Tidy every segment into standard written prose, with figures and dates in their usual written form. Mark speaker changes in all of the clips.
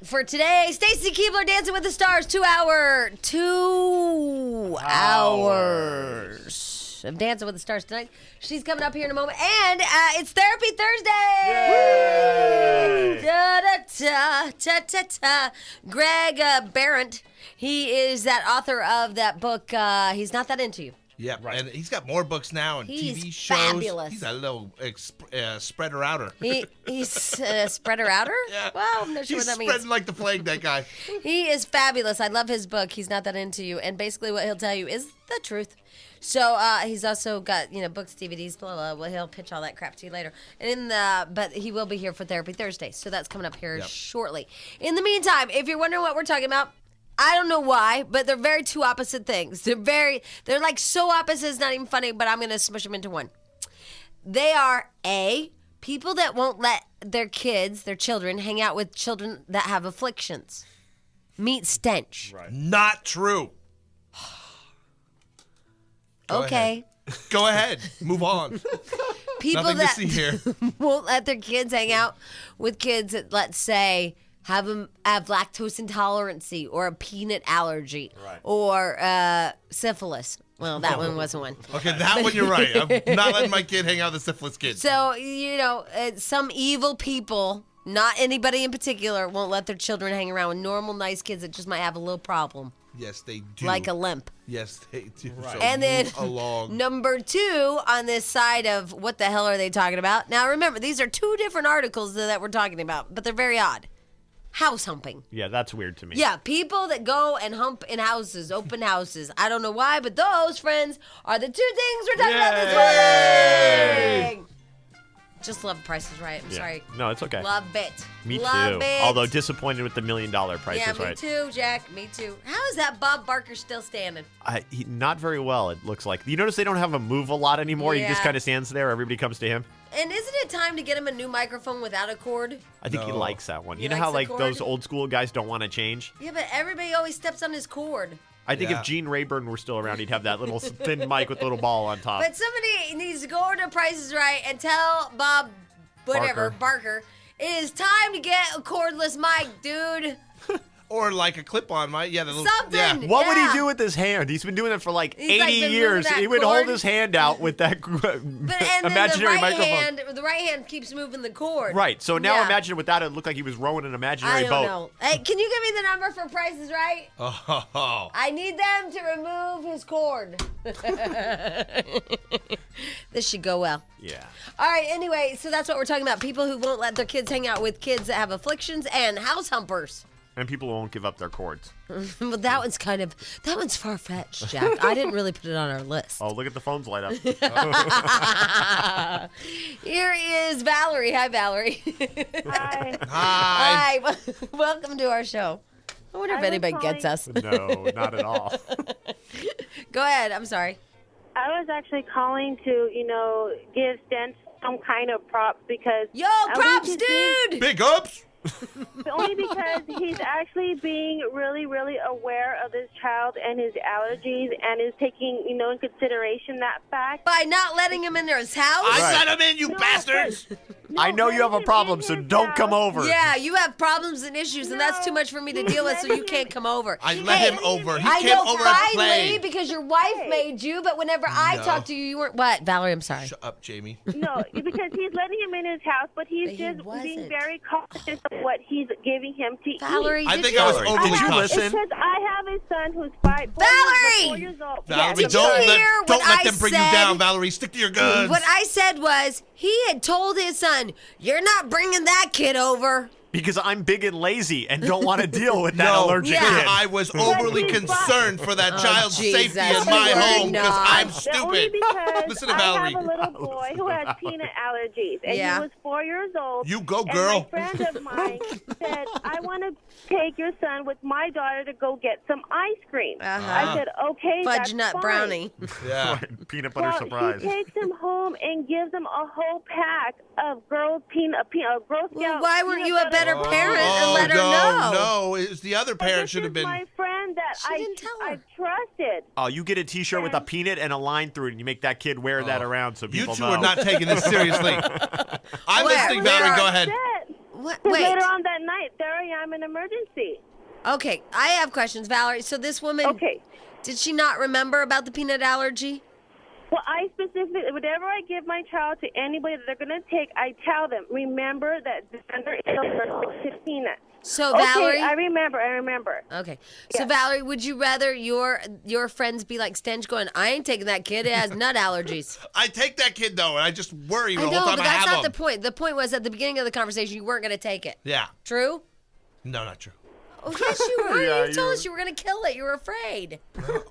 Speaker 1: for today. Stacy Kiebler, Dancing with the Stars, 2 hours of Dancing with the Stars tonight. She's coming up here in a moment. And it's Therapy Thursday.
Speaker 2: Yay!
Speaker 1: Da-da-da-da-da-da. Greg Behrendt, he is that author of that book, He's Not That Into You.
Speaker 2: Yeah, right. And he's got more books now and
Speaker 1: He's
Speaker 2: TV shows.
Speaker 1: fabulous.
Speaker 2: He's a little spreader-outer.
Speaker 1: He's spreader-outer?
Speaker 2: Yeah.
Speaker 1: Well, I'm not sure what
Speaker 2: He's
Speaker 1: that means.
Speaker 2: spreading like the plague, that guy.
Speaker 1: He is fabulous. I love his book, He's Not That Into You. And basically what he'll tell you is the truth. So he's also got, books, DVDs, blah, blah, blah. He'll pitch all that crap to you later. But he will be here for Therapy Thursday. So that's coming up here shortly. In the meantime, if you're wondering what we're talking about, I don't know why, but they're very two opposite things. They're like so opposite, it's not even funny, but I'm going to smush them into one. They are A, people that won't let their children, hang out with children that have afflictions. Meet Stench.
Speaker 2: Right. Not true.
Speaker 1: Okay.
Speaker 2: Go ahead. Move on.
Speaker 1: People
Speaker 2: Nothing
Speaker 1: that
Speaker 2: to see here.
Speaker 1: won't let their kids hang out with kids that, let's say, have lactose intolerancy or a peanut allergy or syphilis. Well, that one wasn't one.
Speaker 2: Okay, that one you're right. I'm not letting my kid hang out with the syphilis kid.
Speaker 1: So, some evil people, not anybody in particular, won't let their children hang around with normal, nice kids that just might have a little problem.
Speaker 2: Yes, they do.
Speaker 1: Like a limp.
Speaker 2: Yes, they do.
Speaker 3: Right.
Speaker 2: So
Speaker 1: And then
Speaker 2: along.
Speaker 1: number 2 on this side of what the hell are they talking about? Now, remember, these are 2 different articles that we're talking about, but they're very odd. House humping.
Speaker 3: Yeah, that's weird to me.
Speaker 1: Yeah, people that go and hump in houses, open houses. I don't know why, but those, friends, are the 2 things we're talking about this morning. Just love Price is Right. I'm sorry.
Speaker 3: No, it's okay.
Speaker 1: Love it.
Speaker 3: Me
Speaker 1: love
Speaker 3: too.
Speaker 1: It.
Speaker 3: Although disappointed with the $1 million Price
Speaker 1: yeah,
Speaker 3: is
Speaker 1: me
Speaker 3: Right.
Speaker 1: too, Jack. Me too. How is that Bob Barker still standing?
Speaker 3: Not very well, it looks like. You notice they don't have him move a lot anymore? He just
Speaker 1: Yeah.
Speaker 3: kind of stands there. Everybody comes to him.
Speaker 1: And isn't it time to get him a new microphone without a cord?
Speaker 3: I think he
Speaker 2: No.
Speaker 3: likes that one.
Speaker 1: He
Speaker 3: You know
Speaker 1: likes
Speaker 3: how
Speaker 1: the
Speaker 3: like
Speaker 1: cord?
Speaker 3: those old school guys don't want to change?
Speaker 1: Yeah, but everybody always steps on his cord.
Speaker 3: I think
Speaker 2: Yeah.
Speaker 3: if Gene Rayburn were still around, he'd have that little thin mic with a little ball on top.
Speaker 1: But somebody needs to go over to Price is Right and tell Bob, Barker, it is time to get a cordless mic, dude.
Speaker 2: Or like a clip-on mic. Yeah, the little,
Speaker 1: Something.
Speaker 2: Yeah.
Speaker 3: What would
Speaker 1: Yeah.
Speaker 3: he do with his hand? He's been doing it for like
Speaker 1: He's,
Speaker 3: 80
Speaker 1: like, been moving
Speaker 3: years.
Speaker 1: that
Speaker 3: He would
Speaker 1: cord.
Speaker 3: hold his hand out with that imaginary microphone.
Speaker 1: The right hand keeps moving the cord.
Speaker 3: Right. So now
Speaker 1: Yeah.
Speaker 3: imagine it without it, looked like he was rowing an imaginary
Speaker 1: I
Speaker 3: boat.
Speaker 1: don't know. Hey, can you give me the number for Price is Right?
Speaker 2: Oh.
Speaker 1: I need them to remove his cord. This should go well.
Speaker 3: Yeah.
Speaker 1: All right, anyway, so that's what we're talking about. People who won't let their kids hang out with kids that have afflictions and house humpers.
Speaker 3: And people won't give up their cords.
Speaker 1: Well, that one's far-fetched, Jack. I didn't really put it on our list.
Speaker 3: Oh, look at the phones light up.
Speaker 1: Here is Valerie. Hi, Valerie.
Speaker 4: Hi.
Speaker 2: Hi.
Speaker 1: Hi. Welcome to our show. I wonder if
Speaker 4: I was
Speaker 1: anybody gets us.
Speaker 3: No, not at all.
Speaker 1: Go ahead. I'm sorry.
Speaker 4: I was actually calling to, give Stench some kind of props because...
Speaker 1: Yo,
Speaker 4: at
Speaker 1: props,
Speaker 4: least he's
Speaker 1: dude!
Speaker 2: Big ups.
Speaker 4: only because he's actually being really, really aware of his child and his allergies and is taking, in consideration that fact.
Speaker 1: By not letting him in his house?
Speaker 2: I let him in, you
Speaker 4: No,
Speaker 2: bastards.
Speaker 3: I know you have a
Speaker 4: let him
Speaker 3: problem,
Speaker 4: in
Speaker 3: so
Speaker 4: his
Speaker 3: don't come
Speaker 4: house.
Speaker 3: over.
Speaker 1: Yeah, you have problems and issues, and that's too much for me to
Speaker 4: he's
Speaker 1: deal with, so you
Speaker 4: letting
Speaker 1: can't
Speaker 4: him-
Speaker 1: come over.
Speaker 2: I let him over. He
Speaker 1: I
Speaker 2: came
Speaker 1: know
Speaker 2: over and
Speaker 1: finally
Speaker 2: played.
Speaker 1: because your wife made you, but whenever I
Speaker 2: No.
Speaker 1: talked to you, you weren't. What? Valerie, I'm sorry.
Speaker 2: Shut up, Jamie.
Speaker 4: No, because he's letting him in his house, but he's
Speaker 1: But he
Speaker 4: just
Speaker 1: wasn't.
Speaker 4: being very cautious of what he's giving him to eat.
Speaker 1: Valerie,
Speaker 2: I
Speaker 1: did
Speaker 2: think
Speaker 1: you?
Speaker 2: I was
Speaker 3: Valerie,
Speaker 2: overly
Speaker 3: did you
Speaker 2: cautious.
Speaker 3: listen?
Speaker 4: Because I have a son who's 4
Speaker 1: Valerie!
Speaker 4: years old.
Speaker 2: Valerie,
Speaker 1: Did
Speaker 2: don't
Speaker 1: you
Speaker 2: let,
Speaker 1: hear
Speaker 2: don't
Speaker 1: what
Speaker 2: let
Speaker 1: I
Speaker 2: them bring
Speaker 1: said?
Speaker 2: you down, Valerie. Stick to your guns.
Speaker 1: What I said was he had told his son, "You're not bringing that kid over."
Speaker 3: Because I'm big and lazy and don't want to deal with that
Speaker 2: No,
Speaker 3: allergic
Speaker 1: Yeah.
Speaker 3: kid.
Speaker 2: I was overly
Speaker 4: he's
Speaker 2: concerned for that child's
Speaker 1: Jesus.
Speaker 2: safety in
Speaker 1: You
Speaker 2: my
Speaker 1: were
Speaker 2: home because
Speaker 1: not.
Speaker 2: I'm
Speaker 4: Only
Speaker 2: stupid.
Speaker 4: because
Speaker 2: Listen to
Speaker 4: I
Speaker 2: Valerie.
Speaker 4: have a little boy who has peanut allergies, and
Speaker 1: Yeah.
Speaker 4: he was 4 years old.
Speaker 2: You go,
Speaker 4: and
Speaker 2: girl.
Speaker 4: my friend of mine said, I want to take your son with my daughter to go get some ice cream.
Speaker 1: Uh-huh.
Speaker 4: I said, okay,
Speaker 1: Fudge
Speaker 4: that's
Speaker 1: nut
Speaker 4: fine.
Speaker 1: brownie.
Speaker 2: Yeah.
Speaker 3: Peanut butter
Speaker 4: Well,
Speaker 3: surprise.
Speaker 4: she takes him home and gives him a whole pack of Girl Scout.
Speaker 1: Well, why weren't you a
Speaker 4: peanut butter
Speaker 1: better parent and let her know?
Speaker 2: No, it was the other
Speaker 4: But
Speaker 2: parent
Speaker 4: this
Speaker 2: should have
Speaker 4: is
Speaker 2: been.
Speaker 4: my friend that
Speaker 1: She didn't tell her.
Speaker 4: I trusted.
Speaker 3: Oh, you get a T-shirt with a peanut and a line through it, and you make that kid wear that around so
Speaker 2: You
Speaker 3: people
Speaker 2: two
Speaker 3: know.
Speaker 2: are not taking this seriously. I'm
Speaker 1: Where?
Speaker 2: listening,
Speaker 1: Where?
Speaker 2: Valerie. Go ahead.
Speaker 4: Upset.
Speaker 1: What?
Speaker 4: Because
Speaker 1: Wait.
Speaker 4: later on that night, there I am in emergency.
Speaker 1: Okay, I have questions, Valerie. So this woman,
Speaker 4: Okay.
Speaker 1: did she not remember about the peanut allergy?
Speaker 4: Well, I specifically, whenever I give my child to anybody that they're going to take, I tell them, remember that Xander is allergic to peanuts.
Speaker 1: So
Speaker 4: Okay,
Speaker 1: Valerie,
Speaker 4: I remember.
Speaker 1: okay. So
Speaker 4: Yes.
Speaker 1: Valerie, would you rather your friends be like Stench, going, "I ain't taking that kid; it has nut allergies."
Speaker 2: I take that kid though, and I just worry the
Speaker 1: I
Speaker 2: whole
Speaker 1: know,
Speaker 2: time
Speaker 1: but
Speaker 2: I
Speaker 1: that's
Speaker 2: have
Speaker 1: not
Speaker 2: him.
Speaker 1: the point. The point was at the beginning of the conversation, you weren't going to take it.
Speaker 2: Yeah.
Speaker 1: True?
Speaker 2: No, not true.
Speaker 1: Oh yes, you were.
Speaker 3: Yeah,
Speaker 1: you told
Speaker 3: you
Speaker 1: us you were going to kill it. You were afraid.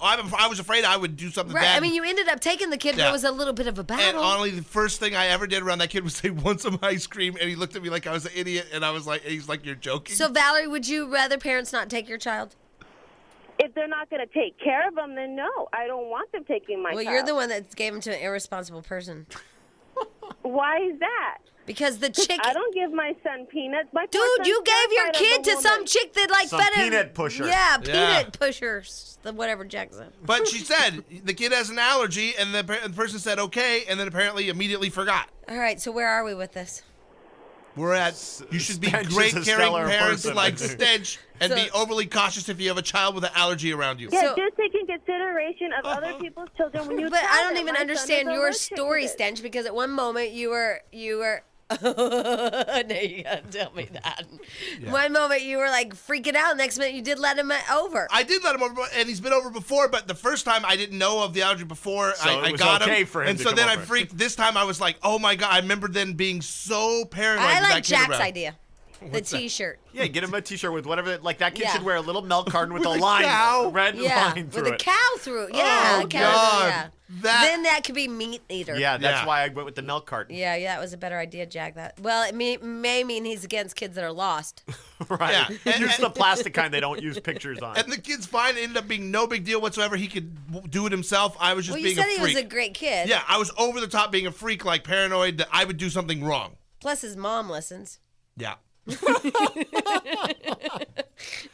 Speaker 2: I was afraid I would do something
Speaker 1: Right.
Speaker 2: bad.
Speaker 1: I mean, you ended up taking the kid, but
Speaker 2: Yeah.
Speaker 1: it was a little bit of a
Speaker 2: and
Speaker 1: battle.
Speaker 2: honestly, the first thing I ever did around that kid was say, "Want some ice cream?" And he looked at me like I was an idiot, and I was like, "He's like, you're joking."
Speaker 1: So Valerie, would you rather parents not take your child?
Speaker 4: If they're not going to take care of them, then no, I don't want them taking my
Speaker 1: Well,
Speaker 4: child.
Speaker 1: you're the one that gave him to an irresponsible person.
Speaker 4: Why is that?
Speaker 1: Because the chick.
Speaker 4: I don't give my son peanuts. My poor
Speaker 1: Dude,
Speaker 4: son's
Speaker 1: you gave your
Speaker 4: terrified of
Speaker 1: kid
Speaker 4: the
Speaker 1: to some
Speaker 4: woman.
Speaker 1: chick that like
Speaker 3: Some
Speaker 1: fed him.
Speaker 3: peanut pusher.
Speaker 1: Yeah,
Speaker 2: Yeah.
Speaker 1: peanut pushers. The whatever Jack said.
Speaker 2: But she said the kid has an allergy, and the person said okay, and then apparently immediately forgot.
Speaker 1: All right, so where are we with this?
Speaker 2: We're at you should be
Speaker 3: Stench
Speaker 2: great
Speaker 3: is a
Speaker 2: caring
Speaker 3: stellar
Speaker 2: parents
Speaker 3: person,
Speaker 2: like
Speaker 3: I think.
Speaker 2: Stench, and
Speaker 1: So-
Speaker 2: be overly cautious if you have a child with an allergy around you.
Speaker 4: Yeah,
Speaker 1: So-
Speaker 4: just taking consideration of other people's children when you
Speaker 1: But
Speaker 4: tell
Speaker 1: I don't
Speaker 4: them,
Speaker 1: even
Speaker 4: my son
Speaker 1: understand
Speaker 4: is
Speaker 1: your
Speaker 4: allergic to
Speaker 1: story,
Speaker 4: this.
Speaker 1: Stench, because at one moment you were. No, you gotta tell me that. One moment you were like freaking out. Next minute you did let him over.
Speaker 2: I did let him over, and he's been over before. But the first time I didn't know of the allergy before.
Speaker 3: So
Speaker 2: I
Speaker 3: it was
Speaker 2: got
Speaker 3: okay
Speaker 2: him,
Speaker 3: for him
Speaker 2: and
Speaker 3: to
Speaker 2: so
Speaker 3: come
Speaker 2: then I
Speaker 3: over.
Speaker 2: freaked. This time I was like, "Oh my god!" I remember then being so paranoid.
Speaker 1: I
Speaker 2: with that
Speaker 1: like
Speaker 2: kid
Speaker 1: Jack's
Speaker 2: around.
Speaker 1: idea. The T-shirt.
Speaker 3: Yeah, get him a T-shirt with whatever. Like that kid
Speaker 1: Yeah.
Speaker 3: should wear a little milk carton with,
Speaker 2: With
Speaker 3: a
Speaker 2: a
Speaker 3: line,
Speaker 2: cow.
Speaker 3: red
Speaker 1: Yeah,
Speaker 3: line
Speaker 1: with
Speaker 3: through
Speaker 1: a
Speaker 3: it.
Speaker 1: cow through it. Yeah,
Speaker 2: Oh,
Speaker 1: a cow.
Speaker 2: God.
Speaker 1: Yeah. Then that could be meat eater.
Speaker 3: Yeah, that's
Speaker 2: Yeah.
Speaker 3: why I went with the milk carton.
Speaker 1: Yeah, that was a better idea, Jack. That well, it may mean he's against kids that are lost.
Speaker 3: Right.
Speaker 2: Yeah.
Speaker 3: Use the plastic kind they don't use pictures on.
Speaker 2: And the kid's fine. It ended up being no big deal whatsoever. He could do it himself. I was just
Speaker 1: Well, you
Speaker 2: being
Speaker 1: said
Speaker 2: a
Speaker 1: he
Speaker 2: freak.
Speaker 1: was a great kid.
Speaker 2: Yeah, I was over the top being a freak, like paranoid that I would do something wrong.
Speaker 1: Plus, his mom listens.
Speaker 2: Yeah.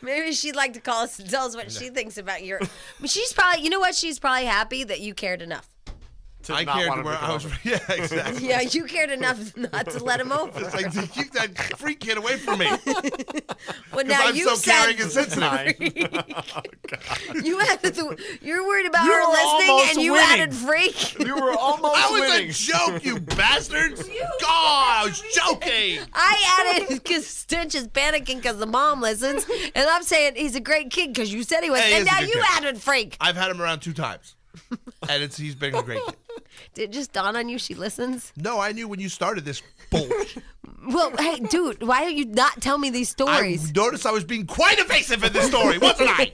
Speaker 1: Maybe she'd like to call us and tell us what she thinks about your. I mean, she's probably, you know what? She's probably happy that you cared enough.
Speaker 3: To
Speaker 2: I
Speaker 3: not
Speaker 2: cared
Speaker 3: want
Speaker 2: to
Speaker 3: him
Speaker 2: where
Speaker 3: to come
Speaker 2: I was.
Speaker 3: over.
Speaker 2: Yeah, exactly.
Speaker 1: Yeah, you cared enough not to let him over.
Speaker 2: It's like, to keep that freak kid away from me.
Speaker 1: Well,
Speaker 2: Because
Speaker 1: now
Speaker 2: I'm
Speaker 1: you
Speaker 2: so caring and
Speaker 1: said
Speaker 2: sensitive.
Speaker 1: you added you're worried about
Speaker 3: You
Speaker 1: her
Speaker 3: were
Speaker 1: listening,
Speaker 3: almost
Speaker 1: and you
Speaker 3: winning.
Speaker 1: added freak.
Speaker 3: You were almost
Speaker 2: I was
Speaker 3: winning.
Speaker 2: a joke, you bastards. God, I was joking.
Speaker 1: I added because Stench is panicking because the mom listens, and I'm saying he's a great kid because you said he was,
Speaker 2: Hey, he
Speaker 1: and
Speaker 2: is a
Speaker 1: now
Speaker 2: good
Speaker 1: you
Speaker 2: kid.
Speaker 1: added freak.
Speaker 2: I've had him around 2 times. And he's been a great kid.
Speaker 1: Did it just dawn on you she listens?
Speaker 2: No, I knew when you started this bullshit.
Speaker 1: Well, hey, dude, why don't you not tell me these
Speaker 2: I
Speaker 1: stories?
Speaker 2: noticed I was being quite evasive in this story, wasn't I?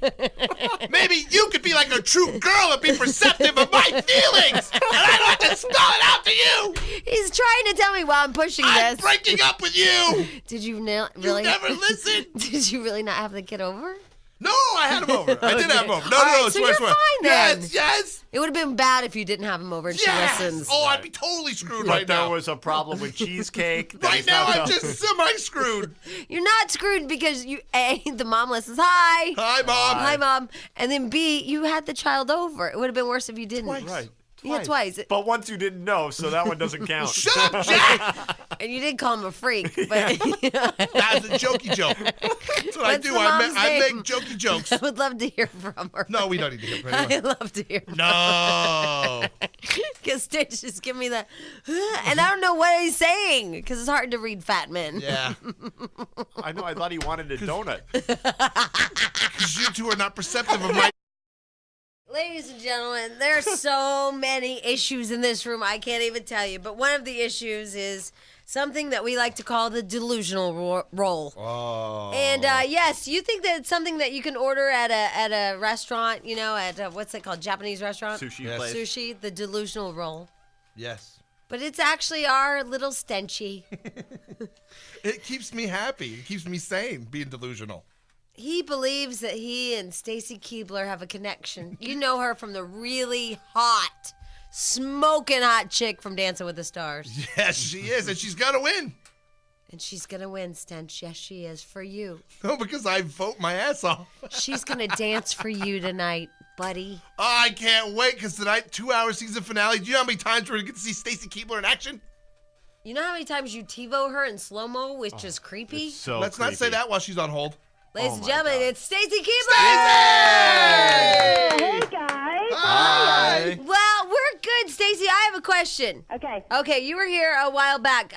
Speaker 2: Maybe you could be like a true girl and be perceptive of my feelings, and I don't have to spell it out to you.
Speaker 1: He's trying to tell me while I'm pushing
Speaker 2: I'm
Speaker 1: this.
Speaker 2: breaking up with you.
Speaker 1: Did you really?
Speaker 2: You never listen.
Speaker 1: Did you really not have the kid over?
Speaker 2: No, I had him over. I did have him over. No,
Speaker 1: All
Speaker 2: no,
Speaker 1: right,
Speaker 2: no,
Speaker 1: so
Speaker 2: swear,
Speaker 1: you're
Speaker 2: swear.
Speaker 1: fine then.
Speaker 2: Yes, yes,
Speaker 1: It would have been bad if you didn't have him over and
Speaker 2: yes.
Speaker 1: she listens.
Speaker 2: Oh, I'd be totally screwed
Speaker 3: But
Speaker 2: right
Speaker 3: there
Speaker 2: now.
Speaker 3: was a problem with cheesecake. that
Speaker 2: Right
Speaker 3: he's
Speaker 2: now,
Speaker 3: not
Speaker 2: I'm
Speaker 3: telling-
Speaker 2: just semi-screwed.
Speaker 1: You're not screwed because the mom listens. Hi.
Speaker 2: Hi, Mom.
Speaker 1: Hi, Mom. And then B, you had the child over. It would have been worse if you didn't.
Speaker 2: Twice.
Speaker 3: Right.
Speaker 1: Yeah, twice.
Speaker 3: But once you didn't know, so that one doesn't count.
Speaker 2: Shut up, Jack.
Speaker 1: And you did call him a freak. But
Speaker 2: That's a jokey joke. That's what I
Speaker 1: What's
Speaker 2: do.
Speaker 1: the mom's
Speaker 2: I make
Speaker 1: name?
Speaker 2: jokey jokes.
Speaker 1: I would love to hear from her.
Speaker 2: No, we don't need to hear from anyone.
Speaker 1: I'd love to hear from
Speaker 2: No.
Speaker 1: Because Stitch just give me the, and I don't know what he's saying because it's hard to read fat men.
Speaker 2: Yeah.
Speaker 3: I know. I thought he wanted a donut.
Speaker 2: Because you two are not perceptive of my...
Speaker 1: Ladies and gentlemen, there are so many issues in this room, I can't even tell you. But one of the issues is something that we like to call the delusional role.
Speaker 2: Oh.
Speaker 1: And yes, you think that it's something that you can order at a restaurant, you know, at what's it called, Japanese restaurant?
Speaker 3: Sushi
Speaker 2: Yes.
Speaker 3: place.
Speaker 1: Sushi, the delusional roll.
Speaker 2: Yes.
Speaker 1: But it's actually our little Stenchy.
Speaker 2: It keeps me happy. It keeps me sane, being delusional.
Speaker 1: He believes that he and Stacy Kiebler have a connection. You know her from the really hot, smoking hot chick from Dancing with the Stars.
Speaker 2: Yes, she is, and she's got to win.
Speaker 1: And she's going to win, Stench. Yes, she is. For you.
Speaker 2: No, because I vote my ass off.
Speaker 1: She's going to dance for you tonight, buddy.
Speaker 2: Oh, I can't wait, because tonight, 2-hour season finale. Do you know how many times we're going to get to see Stacy Kiebler in action?
Speaker 1: You know how many times you TiVo her in slow-mo, which is creepy?
Speaker 3: So
Speaker 2: Let's not say
Speaker 3: creepy.
Speaker 2: that while she's on hold.
Speaker 1: Ladies
Speaker 3: Oh
Speaker 1: and
Speaker 3: my
Speaker 1: gentlemen,
Speaker 3: God.
Speaker 1: it's Stacy Kiebler!
Speaker 4: Hey guys.
Speaker 2: Hi.
Speaker 1: Well, we're good, Stacy. I have a question.
Speaker 4: Okay.
Speaker 1: Okay, you were here a while back.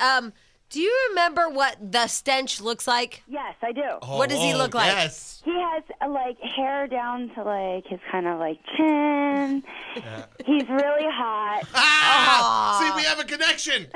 Speaker 1: Do you remember what the Stench looks like?
Speaker 4: Yes, I do.
Speaker 1: What does he look like?
Speaker 2: Yes.
Speaker 4: He has like hair down to like his kind of like chin. He's really hot.
Speaker 2: See, we have a connection.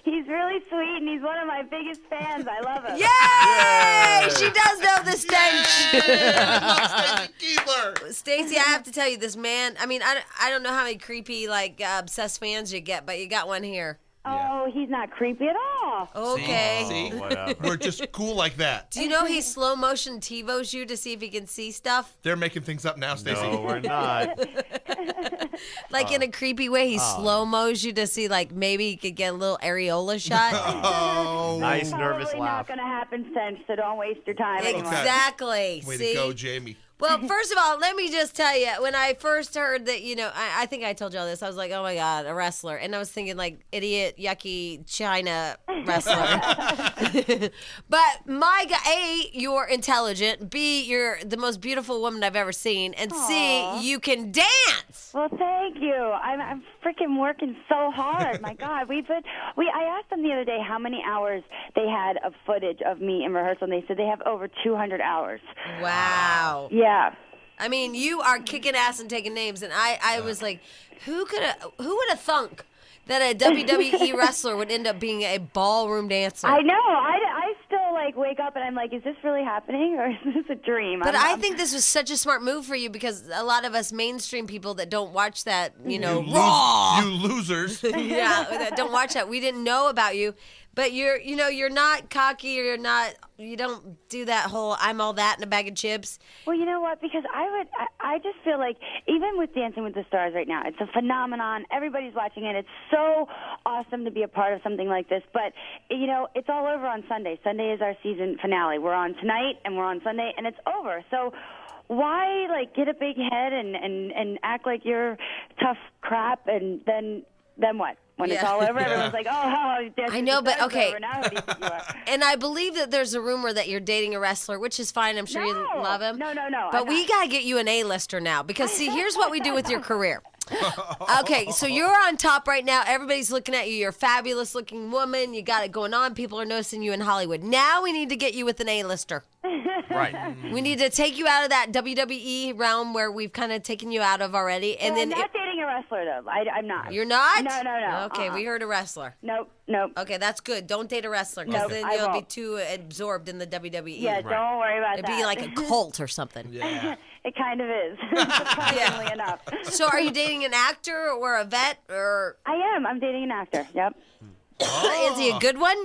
Speaker 4: He's really sweet, and he's one of my biggest fans. I love him.
Speaker 1: Yay! She does know the Stench.
Speaker 2: Yeah, I love Stacy Kiebler.
Speaker 1: Stacy, I have to tell you, this man, I mean, I don't know how many creepy, like, obsessed fans you get, but you got one here.
Speaker 4: Oh, he's not creepy at all.
Speaker 1: Okay.
Speaker 2: See?
Speaker 3: Whatever.
Speaker 2: We're just cool like that.
Speaker 1: Do you know he slow motion TiVos you to see if he can see stuff?
Speaker 2: They're making things up now, Stacy.
Speaker 3: No, we're not.
Speaker 1: Like in a creepy way, he slow mo's you to see, like, maybe he could get a little areola shot.
Speaker 2: Oh.
Speaker 3: Nice nervous
Speaker 4: Probably
Speaker 3: laugh.
Speaker 4: not going to happen, Stench, so don't waste your time anymore.
Speaker 1: Exactly.
Speaker 2: Way
Speaker 1: See?
Speaker 2: to go, Jamie.
Speaker 1: Well, first of all, let me just tell you, when I first heard that, you know, I think I told you all this, I was like, oh my God, a wrestler. And I was thinking, like, idiot, yucky, China wrestler. But my God, A, you're intelligent. B, you're the most beautiful woman I've ever seen. And
Speaker 4: Aw.
Speaker 1: C, you can dance.
Speaker 4: Well, thank you. I'm freaking working so hard. My God, I asked them the other day how many hours they had of footage of me in rehearsal, and they said they have over 200 hours.
Speaker 1: Wow.
Speaker 4: Yeah.
Speaker 1: I mean, you are kicking ass and taking names. And I was like, who would have thunk that a WWE wrestler would end up being a ballroom dancer?
Speaker 4: I know. I still like wake up and I'm like, is this really happening or is this a dream?
Speaker 1: But I think this was such a smart move for you because a lot of us mainstream people that don't watch that, you know, Raw,
Speaker 2: You losers.
Speaker 1: yeah, that don't watch that, we didn't know about you. But you're not cocky. You don't do that whole I'm all that in a bag of chips.
Speaker 4: Well, you know what? Because I just feel like even with Dancing with the Stars right now, it's a phenomenon. Everybody's watching it. It's so awesome to be a part of something like this. But, you know, it's all over on Sunday. Sunday is our season finale. We're on tonight and we're on Sunday and it's over. So why, like, get a big head and act like you're tough crap and then what? When it's
Speaker 1: Yeah.
Speaker 4: all over, everyone's like, oh, Dancing
Speaker 1: I know,
Speaker 4: with the
Speaker 1: but
Speaker 4: Stars is
Speaker 1: okay.
Speaker 4: over. Now who do you think you are?
Speaker 1: And I believe that there's a rumor that you're dating a wrestler, which is fine. I'm sure you
Speaker 4: No.
Speaker 1: love him.
Speaker 4: No,
Speaker 1: But
Speaker 4: I'm
Speaker 1: we
Speaker 4: not.
Speaker 1: got to get you an A-lister now because, see, here's what we do with your career. Okay, so you're on top right now. Everybody's looking at you. You're a fabulous looking woman. You got it going on. People are noticing you in Hollywood. Now we need to get you with an A-lister.
Speaker 3: Right.
Speaker 1: We need to take you out of that WWE realm where we've kind of taken you out of already. And
Speaker 4: Well,
Speaker 1: then
Speaker 4: I'm not dating a wrestler, though. I'm not.
Speaker 1: you're not?
Speaker 4: No.
Speaker 1: Okay, we heard a wrestler.
Speaker 4: Nope.
Speaker 1: Okay, that's good. Don't date a wrestler because
Speaker 4: Nope,
Speaker 1: then
Speaker 4: I
Speaker 1: you'll be
Speaker 4: won't.
Speaker 1: too absorbed in the WWE.
Speaker 4: Yeah, don't worry about
Speaker 1: It'd
Speaker 4: that.
Speaker 1: be like a cult or something.
Speaker 2: Yeah.
Speaker 4: It kind of is, surprisingly enough.
Speaker 1: So are you dating an actor or a vet or
Speaker 4: I am. I'm dating an actor. Yep.
Speaker 1: is he a good one?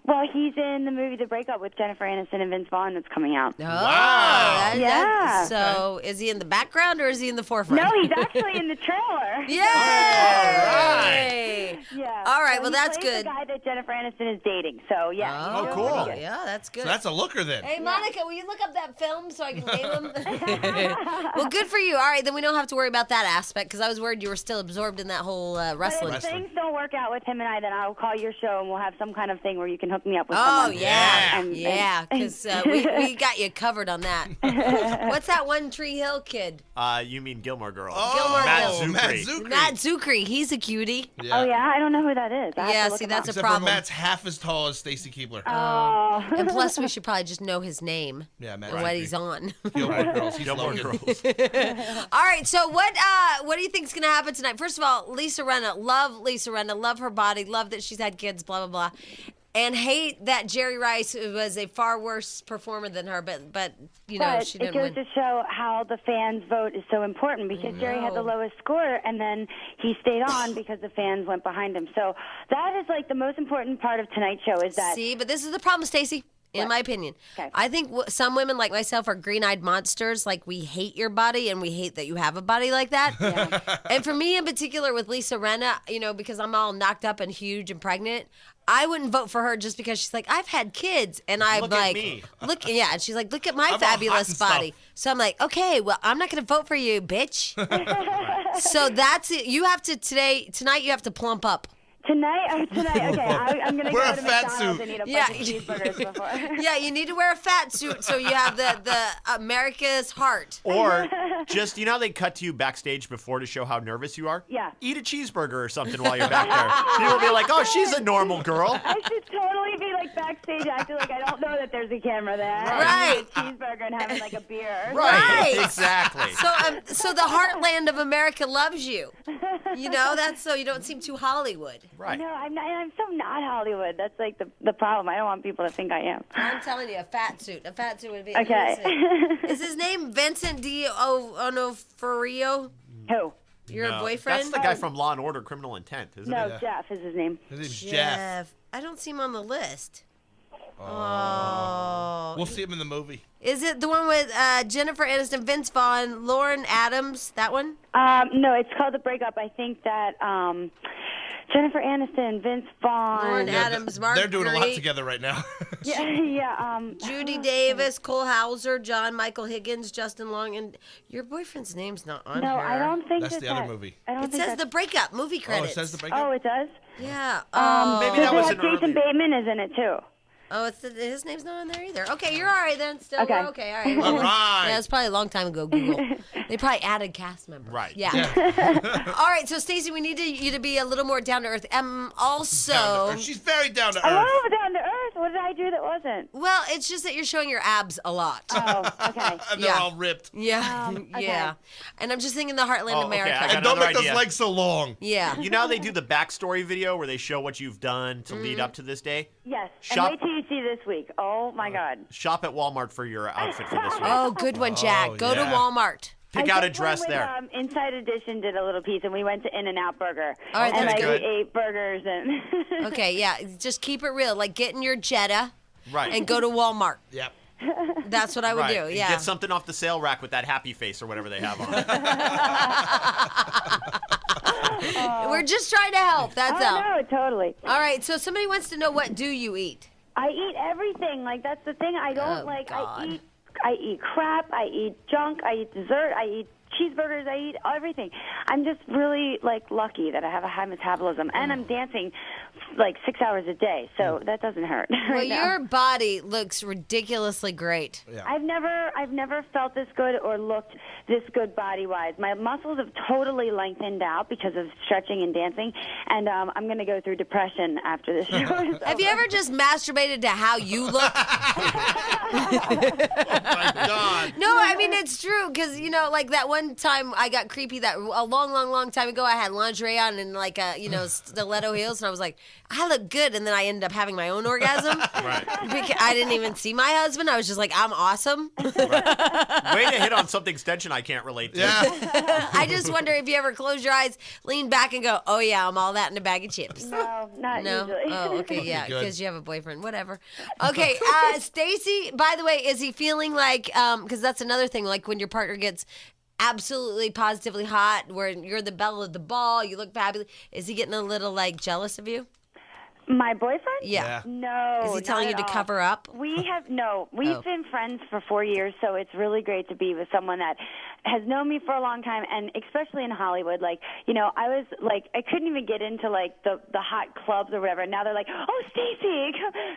Speaker 4: Well, he's in the movie The Breakup with Jennifer Aniston and Vince Vaughn that's coming out.
Speaker 1: Oh,
Speaker 2: Wow.
Speaker 4: Yeah.
Speaker 1: So is he in the background or is he in the forefront?
Speaker 4: No, he's actually in the trailer.
Speaker 1: Yay!
Speaker 4: Yeah.
Speaker 1: All right,
Speaker 4: So
Speaker 1: well,
Speaker 4: he
Speaker 1: that's
Speaker 4: plays
Speaker 1: good.
Speaker 4: the guy that Jennifer Aniston is dating. So yeah.
Speaker 1: Oh,
Speaker 4: he's
Speaker 3: cool.
Speaker 4: really good.
Speaker 1: Yeah, that's good.
Speaker 2: So that's a looker then.
Speaker 1: Hey, Monica, will you look up that film so I can name him? Well, good for you. All right, then we don't have to worry about that aspect because I was worried you were still absorbed in that whole
Speaker 4: But
Speaker 1: wrestling.
Speaker 4: if things don't work out with him and I, then I'll call your show and we'll have some kind of thing where you can hook me up with
Speaker 1: Oh,
Speaker 4: someone.
Speaker 1: yeah.
Speaker 4: And-
Speaker 1: Yeah, because we got you covered on that. What's that One Tree Hill kid?
Speaker 3: You mean Gilmore Girls?
Speaker 1: Gilmore
Speaker 3: Matt
Speaker 1: Girls.
Speaker 3: Zuckery.
Speaker 2: Matt Zuckery.
Speaker 1: Matt Zuckery. He's a cutie.
Speaker 4: Oh, yeah? I don't know who that is. I have
Speaker 1: Yeah,
Speaker 4: to look
Speaker 1: see,
Speaker 4: him
Speaker 1: that's
Speaker 4: up.
Speaker 1: a
Speaker 2: Except for
Speaker 1: problem.
Speaker 2: Matt's half as tall as Stacy Kiebler.
Speaker 4: Oh.
Speaker 1: And plus, we should probably just know his name
Speaker 2: Yeah, Matt
Speaker 1: and what
Speaker 2: Zuckery.
Speaker 1: he's on.
Speaker 2: Gilmore Girls. He's
Speaker 3: Gilmore
Speaker 2: Logan.
Speaker 3: Girls.
Speaker 1: All right, so what do you think's gonna happen tonight? First of all, Lisa Rinna, love her body, love that she's had kids, blah blah blah, and hate that Jerry Rice was a far worse performer than her, but you know
Speaker 4: But
Speaker 1: she
Speaker 4: it
Speaker 1: didn't
Speaker 4: goes
Speaker 1: win.
Speaker 4: to show how the fans' vote is so important because Jerry had the lowest score, and then he stayed on because the fans went behind him. So that is like the most important part of tonight's show is that
Speaker 1: See, but this is the problem, Stacey. In my opinion,
Speaker 4: Okay.
Speaker 1: I think some women like myself are green-eyed monsters. Like we hate your body, and we hate that you have a body like that. And for me, in particular, with Lisa Rinna, you know, because I'm all knocked up and huge and pregnant, I wouldn't vote for her just because she's like, I've had kids, and I'm
Speaker 3: Look at
Speaker 1: like,
Speaker 3: me.
Speaker 1: look, yeah, and she's like, look at my
Speaker 2: I'm all hot
Speaker 1: fabulous
Speaker 2: and stuff.
Speaker 1: body. So I'm like, okay, well, I'm not going to vote for you, bitch. So that's it. You have to tonight. You have to plump up.
Speaker 4: Tonight? Oh, tonight. Okay, I'm going to
Speaker 2: Wear
Speaker 4: go
Speaker 2: a
Speaker 4: to
Speaker 2: fat
Speaker 4: McDonald's
Speaker 2: suit.
Speaker 4: and eat a
Speaker 1: Yeah.
Speaker 4: bunch of cheeseburgers before.
Speaker 1: Yeah, you need to wear a fat suit so you have the America's heart.
Speaker 3: Or just, you know how they cut to you backstage before to show how nervous you are?
Speaker 4: Yeah.
Speaker 3: Eat a cheeseburger or something while you're back there. People will be like, oh, she's a normal girl.
Speaker 4: I should totally be like backstage acting like I don't know that there's a camera there.
Speaker 1: Right.
Speaker 4: Eating a cheeseburger and having like a beer.
Speaker 1: Right.
Speaker 3: Exactly.
Speaker 1: So the heartland of America loves you. You know, that's so you don't seem too Hollywood.
Speaker 3: Right.
Speaker 4: No, I'm not. I'm so not Hollywood. That's like the problem. I don't want people to think I am.
Speaker 1: I'm telling you, a fat suit. A fat suit would be.
Speaker 4: Okay.
Speaker 1: Is his name Vincent D'Onofrio?
Speaker 4: Who?
Speaker 1: Your
Speaker 3: No,
Speaker 1: boyfriend?
Speaker 3: That's the guy from Law and Order Criminal Intent, isn't
Speaker 4: No,
Speaker 3: it?
Speaker 4: Jeff is his name.
Speaker 2: His name's Jeff.
Speaker 1: I don't see him on the list. Oh.
Speaker 2: We'll see him in the movie.
Speaker 1: Is it the one with Jennifer Aniston, Vince Vaughn, Lauren Adams? That one?
Speaker 4: No, it's called The Breakup. I think that Jennifer Aniston, Vince Vaughn.
Speaker 1: Lauren Adams, Mark
Speaker 2: They're doing a lot
Speaker 1: Great,
Speaker 2: together right now.
Speaker 4: Yeah.
Speaker 1: Judy Davis, Cole Hauser, John Michael Higgins, Justin Long, and your boyfriend's name's not on
Speaker 4: No,
Speaker 1: here.
Speaker 4: I don't think
Speaker 2: That's the other movie.
Speaker 4: I don't
Speaker 1: It
Speaker 4: think
Speaker 1: says The Breakup movie
Speaker 2: Oh,
Speaker 1: credits.
Speaker 2: it says the breakup.
Speaker 4: Oh, it does.
Speaker 1: Yeah.
Speaker 3: Maybe
Speaker 4: Does
Speaker 3: that
Speaker 4: it
Speaker 3: was
Speaker 4: have
Speaker 3: an
Speaker 4: Jason
Speaker 3: earlier.
Speaker 4: Bateman is in it too?
Speaker 1: Oh, his name's not on there either. Okay, you're all right then. Still,
Speaker 4: Okay.
Speaker 1: we're okay. All right.
Speaker 2: All right.
Speaker 1: Yeah, it's probably a long time ago. Google. They probably added cast members.
Speaker 3: Right.
Speaker 1: Yeah.
Speaker 2: Yeah.
Speaker 1: All right. So, Stacey, we need you to be a little more down to earth. Also,
Speaker 2: Down to earth. She's very down to
Speaker 4: I
Speaker 2: earth.
Speaker 4: love Down to Earth. What did I do that wasn't?
Speaker 1: well, it's just that you're showing your abs a lot.
Speaker 4: Oh, okay.
Speaker 2: And they're
Speaker 1: Yeah.
Speaker 2: all ripped.
Speaker 1: Yeah.
Speaker 4: okay.
Speaker 1: Yeah. And I'm just thinking the Heartland
Speaker 3: Oh, okay,
Speaker 1: America.
Speaker 3: I got
Speaker 2: And don't
Speaker 3: another
Speaker 2: make those
Speaker 3: idea.
Speaker 2: legs so long.
Speaker 1: Yeah.
Speaker 3: You know how they do the backstory video where they show what you've done to lead up to this day?
Speaker 4: Yes.
Speaker 3: Shop-
Speaker 4: And wait till you see this week. Oh my God.
Speaker 3: Shop at Walmart for your outfit for this week.
Speaker 1: Oh, good one, Jack.
Speaker 2: Oh,
Speaker 1: Go to
Speaker 2: yeah.
Speaker 1: Walmart.
Speaker 3: Pick
Speaker 4: I
Speaker 3: out a
Speaker 4: just
Speaker 3: dress
Speaker 4: went
Speaker 3: there.
Speaker 4: with, Inside Edition did a little piece, and we went to In-N-Out Burger.
Speaker 1: All right,
Speaker 4: and
Speaker 1: that's
Speaker 4: I
Speaker 3: good.
Speaker 4: ate burgers and.
Speaker 1: Okay, yeah. Just keep it real. Like get in your Jetta
Speaker 3: Right.
Speaker 1: and go to Walmart.
Speaker 2: Yep.
Speaker 1: That's what I would
Speaker 3: Right.
Speaker 1: do.
Speaker 3: And
Speaker 1: Yeah.
Speaker 3: Get something off the sale rack with that happy face or whatever they have on it.
Speaker 1: We're just trying to help. That's
Speaker 4: Oh
Speaker 1: all.
Speaker 4: no, totally.
Speaker 1: All right. So somebody wants to know, what do you eat?
Speaker 4: I eat everything. Like that's the thing. I don't
Speaker 1: Oh,
Speaker 4: like.
Speaker 1: God.
Speaker 4: I eat crap. I eat junk. I eat dessert. I eat cheeseburgers. I eat everything. I'm just really like lucky that I have a high metabolism, and I'm dancing like 6 hours a day, so that doesn't hurt.
Speaker 1: Well,
Speaker 4: right now.
Speaker 1: your body looks ridiculously great.
Speaker 2: Yeah.
Speaker 4: I've never felt this good or looked this good body wise. My muscles have totally lengthened out because of stretching and dancing, and I'm going to go through depression after this show is
Speaker 1: Have you
Speaker 4: over.
Speaker 1: ever just masturbated to how you look?
Speaker 2: My God.
Speaker 1: No, I mean it's true because like that one time I got creepy. That a long time ago, I had lingerie on and like stiletto heels, and I was like, I look good, and then I ended up having my own orgasm.
Speaker 3: Right.
Speaker 1: Because I didn't even see my husband. I was just like, I'm awesome.
Speaker 3: Way to hit on something Stench and I can't relate to.
Speaker 2: Yeah.
Speaker 1: I just wonder if you ever close your eyes, lean back, and go, "Oh yeah, I'm all that in a bag of chips."
Speaker 4: No, not
Speaker 1: No.
Speaker 4: usually.
Speaker 1: Oh, okay, yeah,
Speaker 2: Good.
Speaker 1: because you have a boyfriend. Whatever. Okay, Stacy. By the way, is he feeling like? Because that's another thing. Like when your partner gets absolutely positively hot, where you're the belle of the ball, you look fabulous. Is he getting a little like jealous of you?
Speaker 4: My boyfriend?
Speaker 1: Yeah.
Speaker 2: Yeah.
Speaker 4: No.
Speaker 1: Is he telling you
Speaker 4: not
Speaker 1: to
Speaker 4: at all.
Speaker 1: cover up?
Speaker 4: We have no. We've
Speaker 1: Oh.
Speaker 4: been friends for 4 years, so it's really great to be with someone that has known me for a long time, and especially in Hollywood. Like, I was like, I couldn't even get into like the hot clubs or whatever. Now they're like, "Oh, Stacy,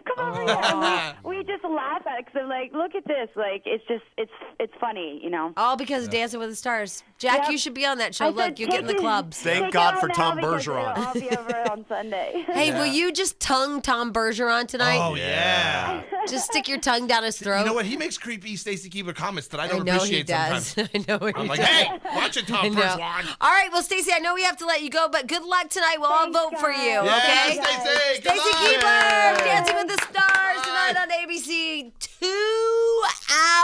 Speaker 4: come over here." And we just laugh at it because they're like, "Look at this!" Like, it's funny.
Speaker 1: All because of Dancing with the Stars. Jack,
Speaker 4: Yep.
Speaker 1: you should be on that show.
Speaker 4: I
Speaker 1: Look,
Speaker 4: said,
Speaker 1: you get in the
Speaker 4: take it-
Speaker 1: clubs.
Speaker 3: Thank
Speaker 4: take it
Speaker 3: God
Speaker 4: out
Speaker 3: for
Speaker 4: now
Speaker 3: Tom
Speaker 4: because
Speaker 3: Bergeron.
Speaker 4: I'll be over on Sunday.
Speaker 1: Hey, will
Speaker 2: Yeah.
Speaker 1: you just tongue Tom Bergeron tonight?
Speaker 2: Oh, yeah.
Speaker 1: Just stick your tongue down his throat.
Speaker 2: You know what? He makes creepy Stacy Kiebler comments that I
Speaker 1: I
Speaker 2: don't
Speaker 1: know he
Speaker 2: appreciate
Speaker 1: does.
Speaker 2: sometimes.
Speaker 1: I know he
Speaker 2: I'm like,
Speaker 1: does.
Speaker 2: hey, watch it,
Speaker 1: I
Speaker 2: Tom
Speaker 1: know.
Speaker 2: Bergeron.
Speaker 1: All right, well, Stacey, I know we have to let you go, but good luck tonight. We'll all
Speaker 4: Thanks,
Speaker 1: vote for you,
Speaker 4: guys.
Speaker 2: Yeah,
Speaker 1: okay?
Speaker 2: Stacy. Good
Speaker 1: Stacey
Speaker 2: luck.
Speaker 1: Kiebler, Dancing with the Stars
Speaker 2: Bye.
Speaker 1: tonight on ABC. 2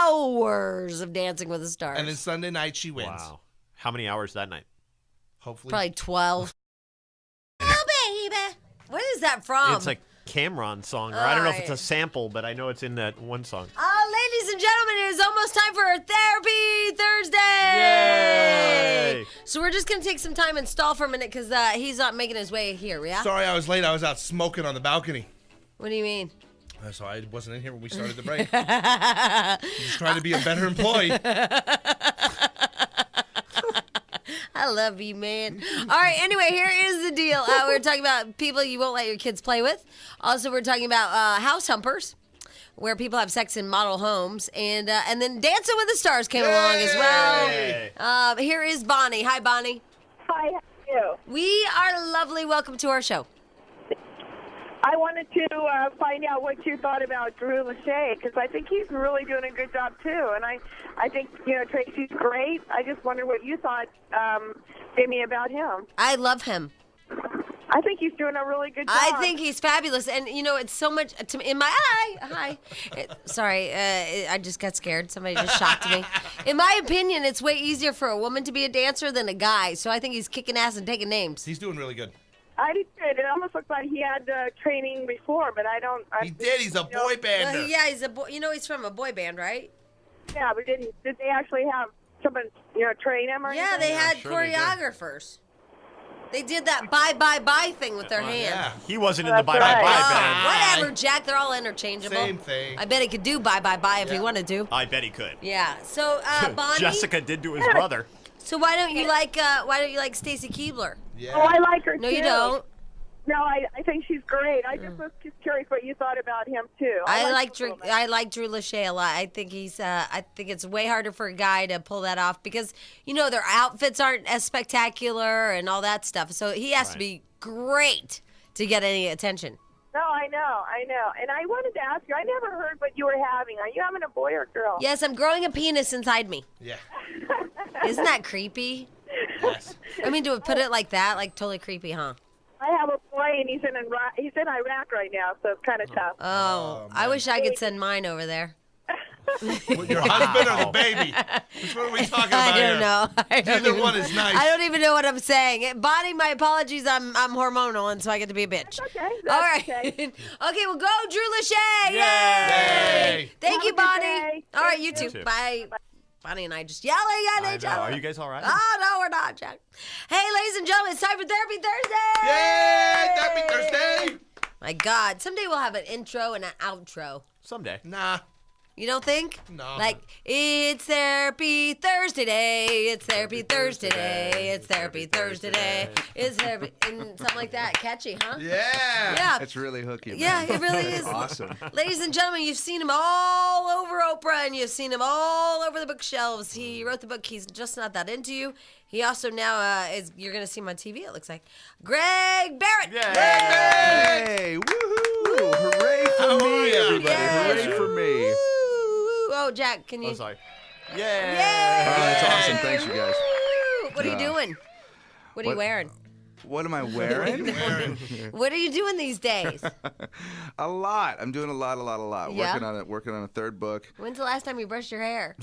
Speaker 1: hours of Dancing with the Stars.
Speaker 2: And then Sunday night, she wins.
Speaker 3: Wow. How many hours that night?
Speaker 2: Hopefully.
Speaker 1: Probably 12. Oh, baby. What is that from?
Speaker 3: It's like Cameron song, or I don't know if it's a
Speaker 1: Alright.
Speaker 3: sample, but I know it's in that one song.
Speaker 1: Ladies and gentlemen, it is almost time for Therapy Thursday.
Speaker 3: Yay!
Speaker 1: So we're just going to take some time and stall for a minute because he's not making his way here, yeah?
Speaker 2: Sorry I was late. I was out smoking on the balcony.
Speaker 1: What do you mean?
Speaker 2: So I wasn't in here when we started the break. Just trying to be a better employee.
Speaker 1: I I love you, man. All right, anyway, here is the deal. We're talking about people you won't let your kids play with. Also, we're talking about house humpers, where people have sex in model homes. And then Dancing with the Stars came along as well. Here is Bonnie. Hi, Bonnie.
Speaker 5: Hi, how are you?
Speaker 1: We are lovely. Welcome to our show.
Speaker 5: I wanted to find out what you thought about Drew Lachey, because I think he's really doing a good job, too. And I think, Tracy's great. I just wonder what you thought, Jamie, about him.
Speaker 1: I love him.
Speaker 5: I think he's doing a really good job.
Speaker 1: I think he's fabulous. And, it's so much in my eye. Hi. Sorry, I just got scared. Somebody just shocked me. In my opinion, it's way easier for a woman to be a dancer than a guy. So I think he's kicking ass and taking names.
Speaker 2: He's doing really good.
Speaker 5: I did. It almost looks like he had training before, but I don't.
Speaker 2: He did. He's a boy bander.
Speaker 1: Well, yeah, he's a boy. He's from a boy band, right?
Speaker 5: Yeah, but did they actually have someone, train him or
Speaker 1: Yeah,
Speaker 5: anything?
Speaker 1: they had choreographers. They did that bye thing with their hand.
Speaker 2: Yeah.
Speaker 3: He wasn't in the
Speaker 5: That's
Speaker 3: bye-bye-bye
Speaker 5: right.
Speaker 3: band.
Speaker 1: Whatever, Jack. They're all interchangeable.
Speaker 2: Same thing.
Speaker 1: I bet he could do bye if he wanted to.
Speaker 3: I bet he could.
Speaker 1: Yeah. So, Bonnie.
Speaker 3: Jessica did to his brother.
Speaker 1: So why don't you like Stacy Kiebler?
Speaker 2: Yeah.
Speaker 5: Oh, I like her,
Speaker 1: No,
Speaker 5: too.
Speaker 1: you don't.
Speaker 5: No, I think she's great. I just was just curious what you thought about him, too.
Speaker 1: I like
Speaker 5: Drew.
Speaker 1: Drew Lachey a lot. I think I think it's way harder for a guy to pull that off because their outfits aren't as spectacular and all that stuff. So he has to be great to get any attention.
Speaker 5: No, I know. And I wanted to ask you, I never heard what you were having. Are you having a boy or girl?
Speaker 1: Yes, I'm growing a penis inside me.
Speaker 2: Yeah.
Speaker 1: Isn't that creepy?
Speaker 2: Yes.
Speaker 1: I mean, to put it like that, like totally creepy, huh?
Speaker 5: I have a boy, and he's in Iraq right now, so it's kind of tough.
Speaker 1: Oh, I wish I could send mine over there.
Speaker 2: With your husband or the baby? Which one are we talking about
Speaker 1: I don't
Speaker 2: here?
Speaker 1: know.
Speaker 2: Either one is nice.
Speaker 1: I don't even know what I'm saying. Bonnie, my apologies. I'm hormonal, and so I get to be a bitch.
Speaker 5: Okay, that's
Speaker 1: All right.
Speaker 5: okay.
Speaker 1: Okay, well, go Drew Lachey. Yay!
Speaker 2: Yay!
Speaker 1: Thank
Speaker 5: Have
Speaker 1: you,
Speaker 5: a good
Speaker 1: Bonnie.
Speaker 5: day.
Speaker 1: All right,
Speaker 5: Thank
Speaker 1: you
Speaker 5: you.
Speaker 1: too. Bye. Bonnie and I just yelling at
Speaker 3: I
Speaker 1: each
Speaker 3: know.
Speaker 1: other.
Speaker 3: Are you guys all right?
Speaker 1: Oh, no, we're not, Jack. Hey, ladies and gentlemen, it's time for Therapy Thursday.
Speaker 2: Yay! Happy Thursday!
Speaker 1: My God, someday we'll have an intro and an outro.
Speaker 3: Someday.
Speaker 2: Nah.
Speaker 1: You don't think?
Speaker 2: No.
Speaker 1: Like, it's Therapy Thursday day. It's Therapy Thursday day. It's Therapy Thursday day. It's therapy, and something like that. Catchy, huh?
Speaker 2: Yeah.
Speaker 1: Yeah.
Speaker 6: It's really hooky, man.
Speaker 1: Yeah, it really is.
Speaker 6: Awesome.
Speaker 1: Ladies and gentlemen, you've seen him all over Oprah, and you've seen him all over the bookshelves. He wrote the book, He's Just Not That Into You. He also now you're going to see him on TV, it looks like. Greg Behrendt.
Speaker 6: Hey, woohoo! Hooray for
Speaker 2: How are
Speaker 6: me,
Speaker 2: ya?
Speaker 6: everybody.
Speaker 1: Yes.
Speaker 6: Hooray for me.
Speaker 1: Woo. Oh, Jack, can you?
Speaker 3: I'm sorry.
Speaker 1: Yay!
Speaker 3: Yay!
Speaker 6: Oh, that's awesome. Thanks, you guys.
Speaker 1: Woo. What are you doing? What are you
Speaker 6: What-
Speaker 1: wearing?
Speaker 6: What am I wearing?
Speaker 1: What are you doing these days?
Speaker 6: A lot. I'm doing a lot.
Speaker 1: Yeah?
Speaker 6: Working on a third book.
Speaker 1: When's the last time you brushed your hair?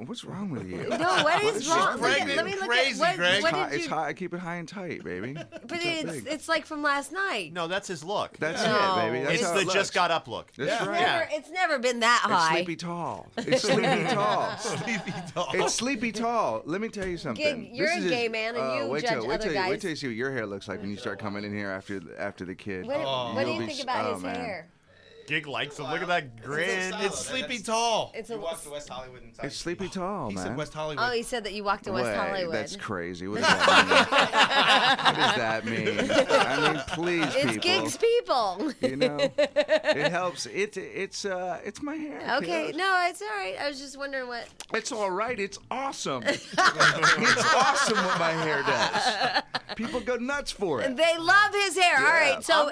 Speaker 6: What's wrong with you?
Speaker 1: No, what is wrong?
Speaker 2: pregnant
Speaker 1: Let me
Speaker 2: and
Speaker 1: look
Speaker 2: crazy,
Speaker 1: at
Speaker 2: Greg.
Speaker 1: what
Speaker 6: It's
Speaker 1: did you?
Speaker 6: high. I keep it high and tight, baby.
Speaker 1: But it's like from last night.
Speaker 3: No, that's his look.
Speaker 6: That's
Speaker 1: No.
Speaker 6: it, baby. That's
Speaker 3: it's
Speaker 6: how
Speaker 3: the
Speaker 6: it
Speaker 3: just
Speaker 6: looks.
Speaker 3: got up look.
Speaker 6: That's right.
Speaker 3: Yeah.
Speaker 1: It's never been that
Speaker 6: It's
Speaker 1: high.
Speaker 6: sleepy tall. It's sleepy tall.
Speaker 2: Sleepy dog.
Speaker 6: It's sleepy tall. Let me tell you something.
Speaker 1: You're
Speaker 6: This
Speaker 1: a
Speaker 6: is
Speaker 1: gay man, and you
Speaker 6: wait
Speaker 1: judge
Speaker 6: till, wait
Speaker 1: other
Speaker 6: till,
Speaker 1: guys.
Speaker 6: Wait till you see what your hair looks like when you start coming in here after the kid.
Speaker 1: What do
Speaker 6: You'll
Speaker 1: you
Speaker 6: be
Speaker 1: think
Speaker 6: s-
Speaker 1: about
Speaker 6: oh,
Speaker 1: his
Speaker 6: man.
Speaker 1: hair?
Speaker 3: Gig likes him. Look at that grin.
Speaker 2: It's sleepy tall.
Speaker 1: It's
Speaker 7: You
Speaker 1: a.
Speaker 7: walk to West Hollywood and
Speaker 6: It's sleepy tall,
Speaker 2: He
Speaker 6: man.
Speaker 2: said West Hollywood.
Speaker 1: Oh, he said that you walked to West
Speaker 6: Wait,
Speaker 1: Hollywood.
Speaker 6: That's crazy. What does that mean? What does that mean? I mean, please,
Speaker 1: It's
Speaker 6: people.
Speaker 1: gigs people.
Speaker 6: You know, it helps. It's my hair.
Speaker 1: Okay,
Speaker 6: kiddos.
Speaker 1: no, it's all right. I was just wondering what.
Speaker 6: It's all right. It's awesome. It's awesome what my hair does. People go nuts for it.
Speaker 1: They love his hair. All
Speaker 6: Yeah,
Speaker 1: right, so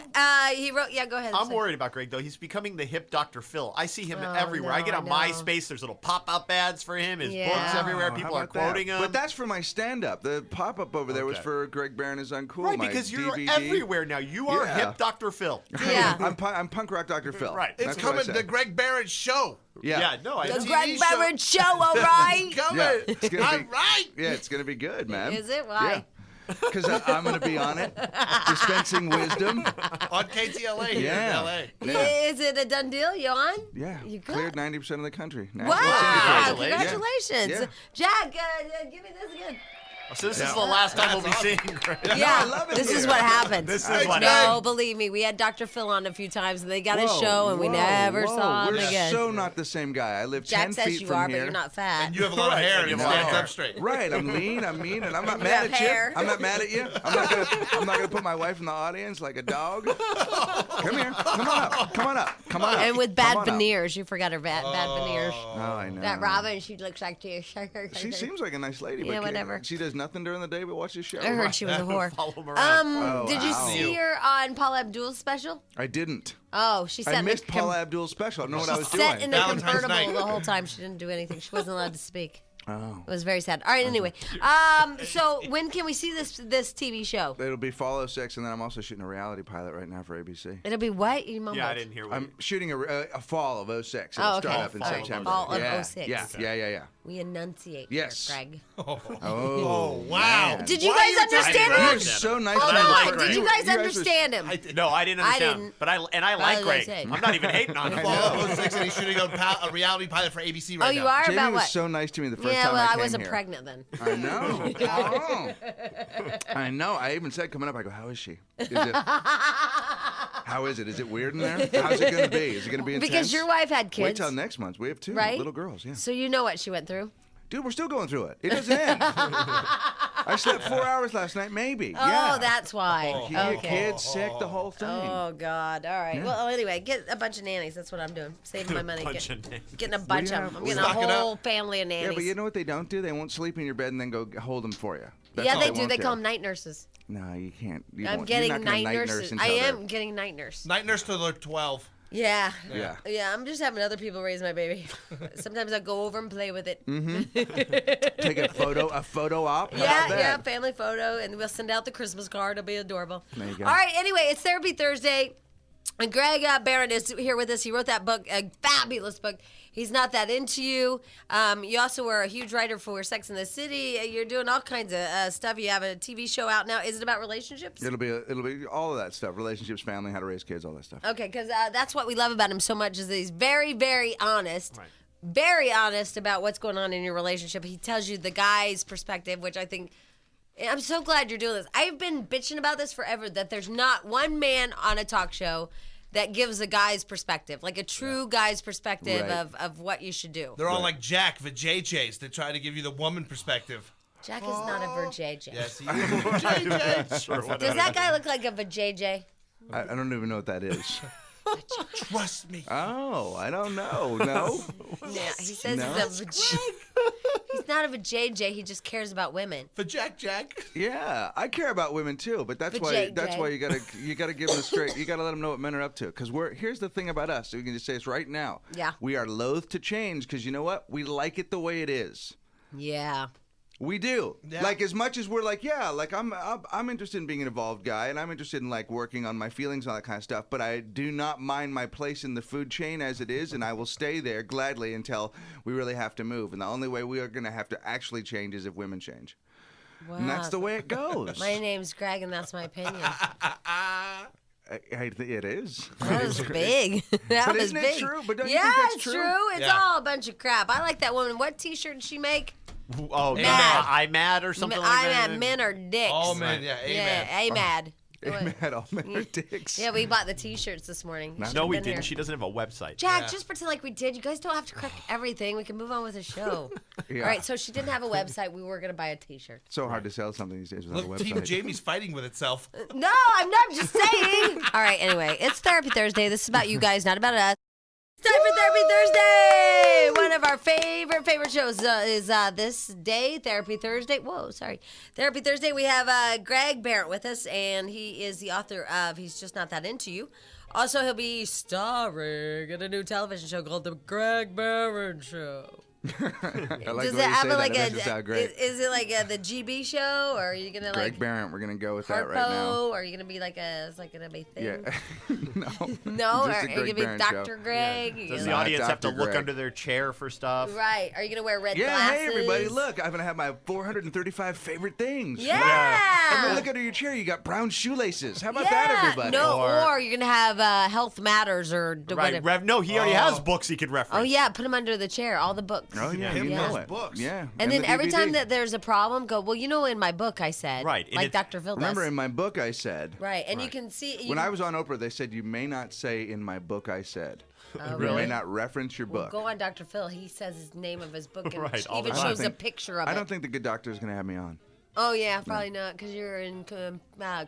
Speaker 1: he wrote. Yeah, go ahead.
Speaker 3: I'm
Speaker 1: Sir.
Speaker 3: worried about Greg, though. He's becoming the hip Dr. Phil. I see him
Speaker 1: Oh,
Speaker 3: everywhere. I
Speaker 1: no,
Speaker 3: get on
Speaker 1: no.
Speaker 3: MySpace. There's little pop-up ads for him. His
Speaker 1: Yeah.
Speaker 3: books everywhere.
Speaker 6: Oh,
Speaker 3: People
Speaker 6: how
Speaker 3: are
Speaker 6: about that?
Speaker 3: quoting him.
Speaker 6: But that's for my stand-up. The pop-up over there was
Speaker 3: Okay.
Speaker 6: for Greg Behrendt is Uncool.
Speaker 3: right,
Speaker 6: my
Speaker 3: because you're
Speaker 6: DVD.
Speaker 3: everywhere now. You are
Speaker 6: Yeah.
Speaker 3: hip Dr. Phil.
Speaker 1: Yeah.
Speaker 6: I'm punk rock Dr. Phil.
Speaker 3: Right.
Speaker 2: It's
Speaker 6: That's what I
Speaker 2: coming.
Speaker 6: say.
Speaker 2: The Greg Behrendt Show.
Speaker 6: Yeah.
Speaker 3: no, I
Speaker 1: The
Speaker 3: know.
Speaker 1: Greg
Speaker 2: TV show.
Speaker 1: Behrendt Show, all right?
Speaker 2: It's coming.
Speaker 6: Yeah, it's gonna
Speaker 2: All
Speaker 6: be-
Speaker 2: right.
Speaker 6: Yeah, it's gonna be good, man.
Speaker 1: Is it? Why?
Speaker 6: Because I'm gonna be on it, dispensing wisdom.
Speaker 2: On KTLA here in
Speaker 6: Yeah.
Speaker 2: LA.
Speaker 6: Yeah.
Speaker 1: Is it a done deal? You on?
Speaker 6: Yeah,
Speaker 1: You good?
Speaker 6: cleared 90% of the country.
Speaker 1: Wow!
Speaker 6: National syndicate.
Speaker 1: Congratulations,
Speaker 6: Yeah.
Speaker 1: Jack. Give me this again.
Speaker 3: So this is the last time we'll be seeing Greg.
Speaker 1: Yeah,
Speaker 6: I love it
Speaker 1: this is
Speaker 6: here.
Speaker 1: what happens.
Speaker 3: This is what
Speaker 1: No, believe me, we had Dr. Phil on a few times, and they got his show, and we never saw him
Speaker 6: We're
Speaker 1: again.
Speaker 6: so not the same guy. I live
Speaker 1: Jack
Speaker 6: 10
Speaker 1: says
Speaker 6: feet
Speaker 1: you
Speaker 6: from
Speaker 1: are,
Speaker 6: here.
Speaker 1: but you're not fat.
Speaker 2: And you have a lot of hair and it stands up straight.
Speaker 6: Right, I'm lean, I'm mean, and I'm not
Speaker 1: You
Speaker 6: mad
Speaker 1: have
Speaker 6: at
Speaker 1: hair.
Speaker 6: you. I'm not mad at you. I'm not gonna put my wife in the audience like a dog. Come here, come on up.
Speaker 1: And with
Speaker 6: Come
Speaker 1: bad
Speaker 6: on up.
Speaker 1: veneers, you forgot her bad veneers.
Speaker 6: Oh, I know.
Speaker 1: That Robin, she looks like you.
Speaker 6: She seems like a nice lady, but
Speaker 1: Yeah, whatever.
Speaker 6: she does nothing during the day but watch the show.
Speaker 1: I heard she was a whore.
Speaker 3: Follow him around.
Speaker 1: Did you
Speaker 6: wow.
Speaker 1: see her on Paul Abdul's special?
Speaker 6: I didn't.
Speaker 1: Oh, she sat
Speaker 6: I
Speaker 1: in
Speaker 6: missed
Speaker 1: a
Speaker 6: Paula Abdul's special. I don't know what I was
Speaker 1: sat
Speaker 6: doing.
Speaker 1: in a
Speaker 2: Valentine's
Speaker 1: convertible
Speaker 2: night.
Speaker 1: the whole time. She didn't do anything. She wasn't allowed to speak.
Speaker 6: Oh.
Speaker 1: It was very sad. All right, anyway. So when can we see this TV show?
Speaker 6: It'll be Follow 6, and then I'm also shooting a reality pilot right now for ABC.
Speaker 1: It'll be what? You mumbled.
Speaker 3: Yeah, I didn't hear what
Speaker 6: I'm shooting a fall of 06. It'll
Speaker 1: Oh, okay.
Speaker 6: start up in
Speaker 1: All right.
Speaker 6: September.
Speaker 1: Fall of
Speaker 6: yeah.
Speaker 1: 06.
Speaker 6: Yeah.
Speaker 1: We enunciate
Speaker 6: Yes.
Speaker 1: here, Greg.
Speaker 6: Oh,
Speaker 2: wow.
Speaker 6: man.
Speaker 1: Did you
Speaker 2: Why
Speaker 1: guys
Speaker 2: are you
Speaker 1: understand
Speaker 3: attacking
Speaker 6: You're
Speaker 1: him?
Speaker 3: Greg?
Speaker 6: so nice
Speaker 1: Hold
Speaker 6: to me.
Speaker 3: like
Speaker 1: on.
Speaker 3: Greg.
Speaker 1: Did you guys
Speaker 6: guys were-
Speaker 1: understand him?
Speaker 3: No, I didn't
Speaker 1: I
Speaker 3: understand.
Speaker 1: didn't.
Speaker 3: But I like
Speaker 1: was
Speaker 3: Greg.
Speaker 1: gonna say.
Speaker 3: I'm not even hating on him.
Speaker 2: Fall 06 and he's shooting a reality pilot for ABC right
Speaker 1: Oh,
Speaker 2: now.
Speaker 1: you are?
Speaker 6: Jamie
Speaker 1: About
Speaker 6: was
Speaker 1: what?
Speaker 6: so nice to me the first
Speaker 1: Yeah,
Speaker 6: time
Speaker 1: well,
Speaker 6: I
Speaker 1: I
Speaker 6: came
Speaker 1: wasn't
Speaker 6: here.
Speaker 1: pregnant then.
Speaker 6: I know. Oh. I know. I even said coming up, I go, how is she? How is it? Is it weird in there? How's it going to be? Is it going to be intense?
Speaker 1: Because your wife had kids.
Speaker 6: Wait till next month. We have 2
Speaker 1: Right?
Speaker 6: little girls. Yeah.
Speaker 1: So you know what she went through.
Speaker 6: Dude, we're still going through it. It doesn't end. I slept 4 hours last night, maybe.
Speaker 1: Oh,
Speaker 6: yeah.
Speaker 1: that's why.
Speaker 6: Yeah,
Speaker 1: Okay.
Speaker 6: kids, sick, the whole thing.
Speaker 1: Oh God! All right.
Speaker 6: Yeah.
Speaker 1: Well, anyway, get a bunch of nannies. That's what I'm doing. Saving my money.
Speaker 3: Bunch of nannies.
Speaker 1: Getting a bunch
Speaker 6: have?
Speaker 1: of them. I'm
Speaker 6: We
Speaker 1: getting a
Speaker 2: stock it
Speaker 1: whole
Speaker 2: up.
Speaker 1: family of nannies.
Speaker 6: Yeah, but you know what they don't do? They won't sleep in your bed and then go hold them for you. That's
Speaker 1: Yeah,
Speaker 6: all
Speaker 1: they do.
Speaker 6: won't
Speaker 1: They call them night nurses.
Speaker 6: No, you can't. You
Speaker 1: I'm
Speaker 6: won't.
Speaker 1: getting
Speaker 6: You're not gonna
Speaker 1: night nurses.
Speaker 6: until
Speaker 1: I
Speaker 6: they're-
Speaker 1: am getting night nurse.
Speaker 2: Night nurse till they're 12.
Speaker 1: Yeah.
Speaker 6: Yeah.
Speaker 1: Yeah, I'm just having other people raise my baby. Sometimes I go over and play with it.
Speaker 6: Take a photo op. How
Speaker 1: Yeah,
Speaker 6: about
Speaker 1: yeah,
Speaker 6: that?
Speaker 1: family photo, and we'll send out the Christmas card. It'll be adorable.
Speaker 6: There you go.
Speaker 1: All right, anyway, it's Therapy Thursday. And Greg Behrendt is here with us. He wrote that book, a fabulous book. He's Not That Into You. You also were a huge writer for Sex and the City. You're doing all kinds of stuff. You have a TV show out now. Is it about relationships?
Speaker 6: It'll be all of that stuff: relationships, family, how to raise kids, all that stuff.
Speaker 1: Okay, because that's what we love about him so much is that he's very, very honest.
Speaker 3: Right.
Speaker 1: Very honest about what's going on in your relationship. He tells you the guy's perspective, which I think... I'm so glad you're doing this. I've been bitching about this forever, that there's not one man on a talk show that gives a guy's perspective, like a true guy's perspective
Speaker 6: Right.
Speaker 1: of what you should do.
Speaker 2: They're all like Jack, the JJs. They try to give you the woman perspective.
Speaker 1: Jack is not a vajayjay.
Speaker 2: Yes, he is a JJ.
Speaker 3: Sure, whatever.
Speaker 1: Does that guy look like a vajayjay?
Speaker 6: I don't even know what that is.
Speaker 2: Trust me.
Speaker 6: Oh, I don't know. No.
Speaker 1: Yeah, he says
Speaker 6: No.
Speaker 1: he's a vajayjay. He's not a vajayjay. He just cares about women.
Speaker 2: For Jack.
Speaker 6: Yeah, I care about women too, but that's
Speaker 1: But
Speaker 6: why
Speaker 1: JJ.
Speaker 6: you gotta give them the straight. You gotta let them know what men are up to. Because here's the thing about us. We can just say this right now.
Speaker 1: Yeah.
Speaker 6: We are loath to change because you know what? We like it the way it is.
Speaker 1: Yeah.
Speaker 6: We do.
Speaker 2: Yeah.
Speaker 6: Like as much as we're like, yeah, like I'm interested in being an involved guy, and I'm interested in like working on my feelings and all that kind of stuff. But I do not mind my place in the food chain as it is, and I will stay there gladly until we really have to move. And the only way we are going to have to actually change is if women change.
Speaker 1: Wow.
Speaker 6: And that's the way it goes.
Speaker 1: My name's Greg, and that's my opinion.
Speaker 6: It is.
Speaker 1: That was big. That
Speaker 6: But
Speaker 1: was
Speaker 6: isn't it
Speaker 1: big.
Speaker 6: true? But don't you
Speaker 1: yeah,
Speaker 6: think that's
Speaker 1: it's
Speaker 6: true?
Speaker 1: true. It's
Speaker 2: Yeah.
Speaker 1: all a bunch of crap. I like that woman. What T-shirt did she make?
Speaker 3: Oh,
Speaker 1: Mad.
Speaker 3: I'm mad or something like
Speaker 1: I'm
Speaker 3: that.
Speaker 1: at men are dicks.
Speaker 2: All men, yeah, amen.
Speaker 1: Yeah, A-mad.
Speaker 6: Mad all men are dicks.
Speaker 1: Yeah, we bought the T-shirts this morning. You
Speaker 3: No,
Speaker 1: should've
Speaker 3: we
Speaker 1: been
Speaker 3: didn't.
Speaker 1: here.
Speaker 3: She doesn't have a website.
Speaker 1: Jack,
Speaker 2: Yeah.
Speaker 1: just pretend like we did. You guys don't have to correct everything. We can move on with the show.
Speaker 6: Yeah.
Speaker 1: All right, so she didn't have a website. We were going to buy a T-shirt.
Speaker 6: So hard to sell something these days without a
Speaker 2: Look,
Speaker 6: website.
Speaker 2: Team Jamie's fighting with itself.
Speaker 1: No, I'm not just saying. All right, anyway, it's Therapy Thursday. This is about you guys, not about us. It's time for Therapy Thursday. One of our favorite shows is this day, Therapy Thursday. Whoa, sorry. Therapy Thursday, we have Greg Behrendt with us, and he is the author of He's Just Not That Into You. Also, he'll be starring in a new television show called The Greg Behrendt Show.
Speaker 6: I like
Speaker 1: Does
Speaker 6: the
Speaker 1: it
Speaker 6: way you
Speaker 1: have
Speaker 6: say
Speaker 1: like
Speaker 6: that. It makes it sound great.
Speaker 1: is it like the GB show, or are you gonna
Speaker 6: Greg
Speaker 1: like
Speaker 6: Behrendt, we're gonna go with that
Speaker 1: Harpo,
Speaker 6: right now.
Speaker 1: or are you gonna be like it's like gonna be thing?
Speaker 6: Yeah. No.
Speaker 1: No, or
Speaker 6: Just
Speaker 1: are
Speaker 6: a
Speaker 1: you
Speaker 6: Greg
Speaker 1: gonna be
Speaker 6: Behrendt
Speaker 1: Dr.
Speaker 6: show.
Speaker 1: Greg?
Speaker 3: Does
Speaker 1: You
Speaker 3: the
Speaker 1: know?
Speaker 6: Not
Speaker 3: audience have to
Speaker 6: Dr.
Speaker 3: look
Speaker 6: Greg.
Speaker 3: under their chair for stuff?
Speaker 1: Right. Are you gonna wear red
Speaker 6: Yeah,
Speaker 1: glasses?
Speaker 6: hey everybody, look, I'm gonna have my 435 favorite things.
Speaker 1: Yeah.
Speaker 6: And then look under your chair, you got brown shoelaces. How about that,
Speaker 1: Yeah.
Speaker 6: everybody?
Speaker 1: No,
Speaker 3: Or-
Speaker 1: or you're gonna have Health Matters or
Speaker 3: Right.
Speaker 1: whatever.
Speaker 3: No, he already has books he could reference.
Speaker 1: Oh yeah, put them under the chair. All the books. books.
Speaker 6: Oh yeah,
Speaker 2: Him
Speaker 6: you
Speaker 2: those
Speaker 6: know it.
Speaker 2: books.
Speaker 6: Yeah.
Speaker 1: And then
Speaker 6: the
Speaker 1: every
Speaker 6: DVD.
Speaker 1: time that there's a problem, go, well, in my book I said.
Speaker 3: Right, and
Speaker 1: Like
Speaker 3: it's-
Speaker 1: Dr. Phil does.
Speaker 6: Remember, in my book, I said.
Speaker 1: Right, and you can see.
Speaker 6: When I was on Oprah, they said you may not say in my book I said.
Speaker 1: Oh,
Speaker 6: You
Speaker 1: really?
Speaker 6: may not reference your
Speaker 1: Well,
Speaker 6: book.
Speaker 1: go on Dr. Phil. He says his name of his book and
Speaker 3: Right, all the
Speaker 1: even
Speaker 3: time.
Speaker 1: shows a picture of it.
Speaker 6: I don't think the Good Doctor is going to have me on.
Speaker 1: Oh yeah, probably not, because you're in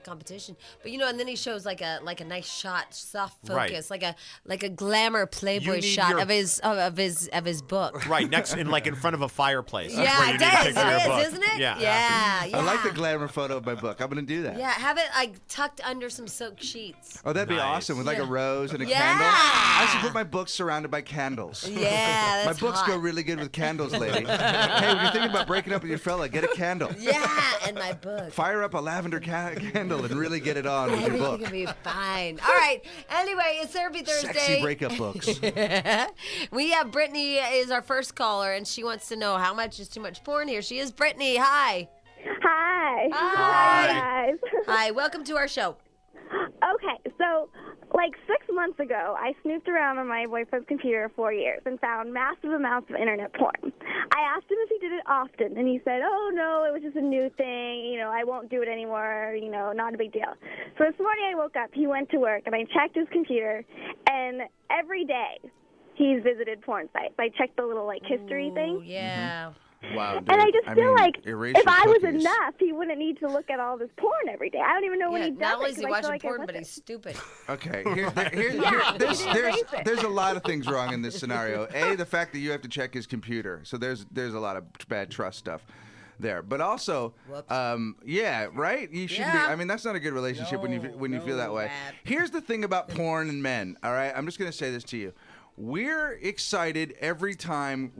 Speaker 1: competition. But and then he shows like a nice shot, soft focus,
Speaker 3: Right.
Speaker 1: like a glamour Playboy
Speaker 3: need
Speaker 1: shot
Speaker 3: your-
Speaker 1: of his book.
Speaker 3: Right, next in front of a fireplace. That's
Speaker 1: Yeah,
Speaker 3: where you
Speaker 1: it
Speaker 3: need a
Speaker 1: does.
Speaker 3: picture of your
Speaker 1: It
Speaker 3: book.
Speaker 1: is, isn't it?
Speaker 3: Yeah.
Speaker 1: Yeah.
Speaker 6: I like the glamour photo of my book. I'm going to do that.
Speaker 1: Yeah, have it like tucked under some silk sheets.
Speaker 6: Oh, that'd be
Speaker 3: Nice.
Speaker 6: awesome with like a rose and a
Speaker 1: Yeah.
Speaker 6: candle. I should put my books surrounded by candles.
Speaker 1: Yeah,
Speaker 6: My
Speaker 1: that's
Speaker 6: books
Speaker 1: hot.
Speaker 6: go really good with candles, lady. Hey, when you're thinking about breaking up with your fella, get a candle.
Speaker 1: Yeah, and my book.
Speaker 6: Fire up a lavender candle and really get it on with your
Speaker 1: Everything
Speaker 6: book.
Speaker 1: will be fine. All right. Anyway, it's Therapy Thursday.
Speaker 6: Sexy breakup books.
Speaker 1: We have Brittany is our first caller, and she wants to know how much is too much porn. Here she is, Brittany. Hi.
Speaker 7: Hi.
Speaker 1: Hi.
Speaker 7: Guys.
Speaker 1: Hi. Welcome to our show.
Speaker 7: Okay, so like 6 months ago, I snooped around on my boyfriend's computer for 4 years and found massive amounts of internet porn. I asked him if he did it often, and he said, oh, no, it was just a new thing. I won't do it anymore. Not a big deal. So this morning I woke up, he went to work, and I checked his computer, and every day he's visited porn sites. I checked the little, history thing.
Speaker 1: Ooh, yeah.
Speaker 6: Wow, dude.
Speaker 7: And I just feel like
Speaker 6: erase
Speaker 7: if
Speaker 6: your
Speaker 7: I was
Speaker 6: cookies.
Speaker 7: enough, he wouldn't need to look at all this porn every day. I don't even know when
Speaker 1: Yeah,
Speaker 7: he does
Speaker 1: not only
Speaker 7: it.
Speaker 1: is he
Speaker 7: 'cause I feel
Speaker 1: watching
Speaker 7: like I
Speaker 1: porn, but
Speaker 7: listen.
Speaker 1: he's stupid.
Speaker 6: Okay,
Speaker 7: Yeah,
Speaker 6: there's a lot of things wrong in this scenario. A, the fact that you have to check his computer, so there's a lot of bad trust stuff there. But also, yeah, right. You shouldn't
Speaker 1: Yeah.
Speaker 6: be. I mean, that's not a good relationship when you feel that way.
Speaker 1: bad.
Speaker 6: Here's the thing about porn and men. All right, I'm just gonna say this to you. We're excited every time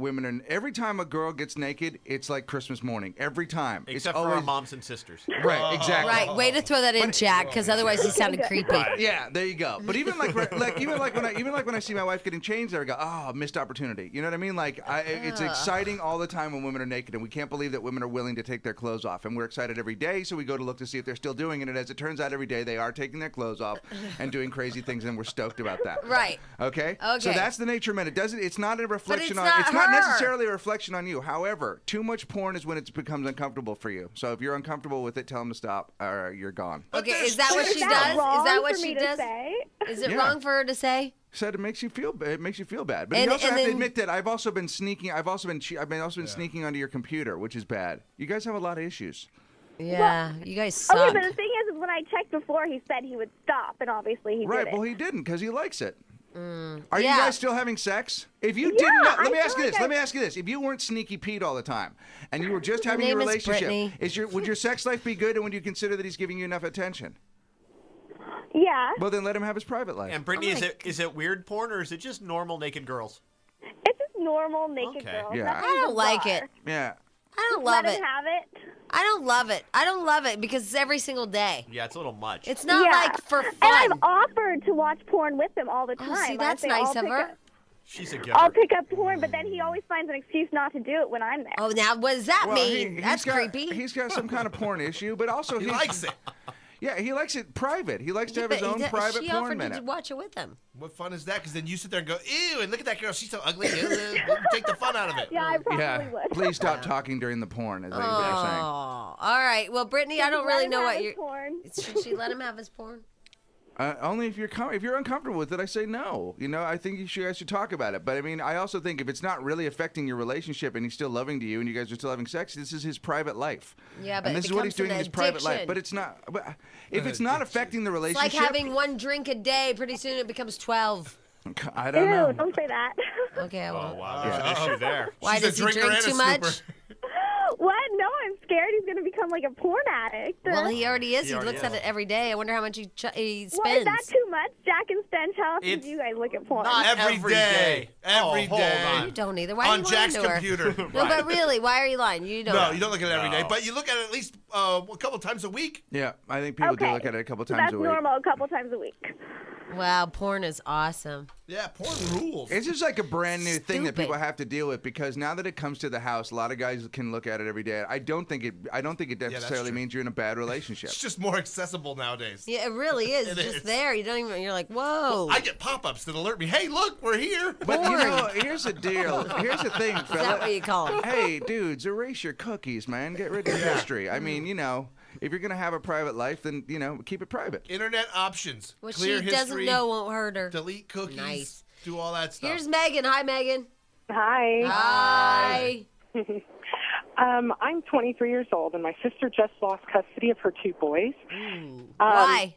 Speaker 6: every time a girl gets naked, it's like Christmas morning. Every time.
Speaker 3: Except
Speaker 6: it's
Speaker 3: for
Speaker 6: always,
Speaker 3: our moms and sisters.
Speaker 6: Right, exactly.
Speaker 1: Right. Way to throw that in, Jack, because otherwise he sounded creepy.
Speaker 6: Yeah, there you go. But even like when I see my wife getting changed, there I go, oh, missed opportunity. You know what I mean? It's exciting all the time when women are naked, and we can't believe that women are willing to take their clothes off. And we're excited every day, so we go to look to see if they're still doing it. And as it turns out, every day they are taking their clothes off and doing crazy things, and we're stoked about that.
Speaker 1: Right.
Speaker 6: Okay. So
Speaker 1: Okay.
Speaker 6: that's the nature of men. It's not a reflection on.
Speaker 1: not
Speaker 6: It's not
Speaker 1: her.
Speaker 6: necessarily a reflection on you. However, too much porn is when it becomes uncomfortable for you. So if you're uncomfortable with it, tell them to stop, or you're gone.
Speaker 1: Okay, is that what
Speaker 7: Is
Speaker 1: she
Speaker 7: that
Speaker 1: does? Is
Speaker 7: wrong
Speaker 1: that what
Speaker 7: for
Speaker 1: she
Speaker 7: me to
Speaker 1: does?
Speaker 7: say?
Speaker 1: Is it
Speaker 6: Yeah.
Speaker 1: wrong for her to say?
Speaker 6: Said it makes you feel bad. But
Speaker 1: And-
Speaker 6: you also
Speaker 1: and
Speaker 6: have to
Speaker 1: then-
Speaker 6: admit that I've also been sneaking. I've also been sneaking onto your computer, which is bad. You guys have a lot of issues.
Speaker 1: Yeah, you guys suck.
Speaker 7: Okay, but the thing is when I checked before, he said he would stop, and obviously he
Speaker 6: Right.
Speaker 7: didn't.
Speaker 6: Well, he didn't because he likes it. Are you
Speaker 1: Yeah.
Speaker 6: guys still having sex? If you
Speaker 7: Yeah,
Speaker 6: didn't, let
Speaker 7: I
Speaker 6: me
Speaker 7: feel
Speaker 6: ask you
Speaker 7: like
Speaker 6: this.
Speaker 7: I-
Speaker 6: Let me ask you this. If you weren't sneaky Pete all the time, and you were just having
Speaker 1: name
Speaker 6: a
Speaker 1: is
Speaker 6: relationship,
Speaker 1: Brittany.
Speaker 6: would your sex life be good? And would you consider that he's giving you enough attention?
Speaker 7: Yeah,
Speaker 6: Well, then let him have his private life.
Speaker 3: And Brittany, is it weird porn or is it just normal naked girls?
Speaker 7: it's just normal naked
Speaker 3: Okay.
Speaker 7: girls.
Speaker 6: Yeah.
Speaker 7: Nothing
Speaker 1: I don't like
Speaker 7: bizarre.
Speaker 1: it.
Speaker 6: Yeah.
Speaker 1: I don't love
Speaker 7: Let
Speaker 1: it.
Speaker 7: him have it.
Speaker 1: I don't love it. I don't love it because it's every single day.
Speaker 3: Yeah, it's a little much.
Speaker 1: It's not
Speaker 7: Yeah.
Speaker 1: like for
Speaker 7: And
Speaker 1: fun.
Speaker 7: I've offered to watch porn with him all the time.
Speaker 1: Oh, see,
Speaker 7: I
Speaker 1: that's
Speaker 7: say,
Speaker 1: nice
Speaker 7: I'll
Speaker 1: of
Speaker 7: pick
Speaker 1: her.
Speaker 7: up-
Speaker 3: She's a
Speaker 7: I'll
Speaker 3: giver.
Speaker 7: pick up porn, but then he always finds an excuse not to do it when I'm there.
Speaker 1: Oh, now what does that
Speaker 6: Well,
Speaker 1: mean?
Speaker 6: he's
Speaker 1: That's
Speaker 6: got-
Speaker 1: creepy.
Speaker 6: He's got some kind of porn issue, but also
Speaker 2: He
Speaker 6: he's-
Speaker 2: likes it.
Speaker 6: Yeah, he likes it private. He likes to
Speaker 1: Yeah,
Speaker 6: have his
Speaker 1: but
Speaker 6: own private
Speaker 1: she
Speaker 6: porn
Speaker 1: offered
Speaker 6: minute.
Speaker 1: to watch it with him.
Speaker 2: What fun is that? Because then you sit there and go, ew, and look at that girl. She's so ugly. Take the fun out of it.
Speaker 7: Yeah, I probably
Speaker 6: Yeah,
Speaker 7: would.
Speaker 6: please stop talking during the porn, is what you're saying.
Speaker 1: Oh, all right. Well, Brittany, I don't
Speaker 7: Let
Speaker 1: really
Speaker 7: him
Speaker 1: know
Speaker 7: have
Speaker 1: what
Speaker 7: his
Speaker 1: you're.
Speaker 7: porn.
Speaker 1: Should she let him have his porn?
Speaker 6: Only if you're uncomfortable with it, I say no. I think you guys should talk about it. But I mean, I also think if it's not really affecting your relationship and he's still loving to you and you guys are still having sex, this is his private life.
Speaker 1: Yeah, but
Speaker 6: and
Speaker 1: it
Speaker 6: this is what he's
Speaker 1: becomes
Speaker 6: doing
Speaker 1: an
Speaker 6: in his private life.
Speaker 1: addiction.
Speaker 6: But it's not. But if it's not affecting the
Speaker 1: It's
Speaker 6: relationship,
Speaker 1: like having one drink a day. Pretty soon it becomes 12.
Speaker 6: I don't
Speaker 7: Ew,
Speaker 6: know.
Speaker 7: don't say that.
Speaker 1: Okay, I
Speaker 3: Oh,
Speaker 1: won't.
Speaker 3: wow. There's an issue there.
Speaker 1: Why
Speaker 2: She's a
Speaker 1: does he
Speaker 2: drinker
Speaker 1: drink
Speaker 2: and a
Speaker 1: too much?
Speaker 2: snooper.
Speaker 7: What? No, I'm scared he's going to become like a porn addict.
Speaker 1: Well, he already is.
Speaker 3: He
Speaker 1: He
Speaker 3: already
Speaker 1: looks
Speaker 3: is.
Speaker 1: at it every day. I wonder how much he spends.
Speaker 7: Well, is that too much? Jack and Stench, how often
Speaker 3: It's
Speaker 7: do you guys look at porn?
Speaker 3: not
Speaker 2: Every
Speaker 3: Every
Speaker 2: day.
Speaker 3: day.
Speaker 2: Every
Speaker 3: Oh, hold
Speaker 2: day.
Speaker 3: on.
Speaker 1: You don't either. Why are
Speaker 2: On
Speaker 1: you
Speaker 2: Jack's
Speaker 1: lying to her?
Speaker 2: computer.
Speaker 1: No, but really, why are you lying? You don't.
Speaker 2: No, you don't look at it every day,
Speaker 3: No.
Speaker 2: but you look at it at least a couple times a week.
Speaker 6: Yeah, I think people do
Speaker 7: Okay,
Speaker 6: look at it a couple
Speaker 7: so
Speaker 6: times
Speaker 7: that's
Speaker 6: a week.
Speaker 7: normal, a couple times a week.
Speaker 1: Wow, porn is awesome.
Speaker 2: Yeah, porn rules.
Speaker 6: It's just like a brand new thing that
Speaker 1: Stupid.
Speaker 6: people have to deal with because now that it comes to the house, a lot of guys can look at it every day. I don't think it
Speaker 2: that's
Speaker 6: necessarily
Speaker 2: true.
Speaker 6: means you're in a bad relationship.
Speaker 2: It's just more accessible nowadays.
Speaker 1: Yeah, it really is.
Speaker 2: It
Speaker 1: It's just
Speaker 2: is.
Speaker 1: there. You don't even. You're like, whoa.
Speaker 2: I get pop-ups that alert me. Hey, look, we're here.
Speaker 6: But you know, here's the deal. Here's the thing,
Speaker 1: is that
Speaker 6: fella.
Speaker 1: what you call them?
Speaker 6: Hey, dudes, erase your cookies, man. Get rid of your history. I mean, you know, if you're gonna have a private life, then you know, keep it private.
Speaker 2: Internet options.
Speaker 1: What
Speaker 2: Clear
Speaker 1: she
Speaker 2: history.
Speaker 1: doesn't know won't hurt her.
Speaker 2: Delete cookies.
Speaker 1: Nice.
Speaker 2: Do all that stuff.
Speaker 1: Here's Megan. Hi, Megan.
Speaker 5: Hi.
Speaker 1: Hi.
Speaker 5: I'm 23 years old, and my sister just lost custody of her 2 boys.
Speaker 1: Why?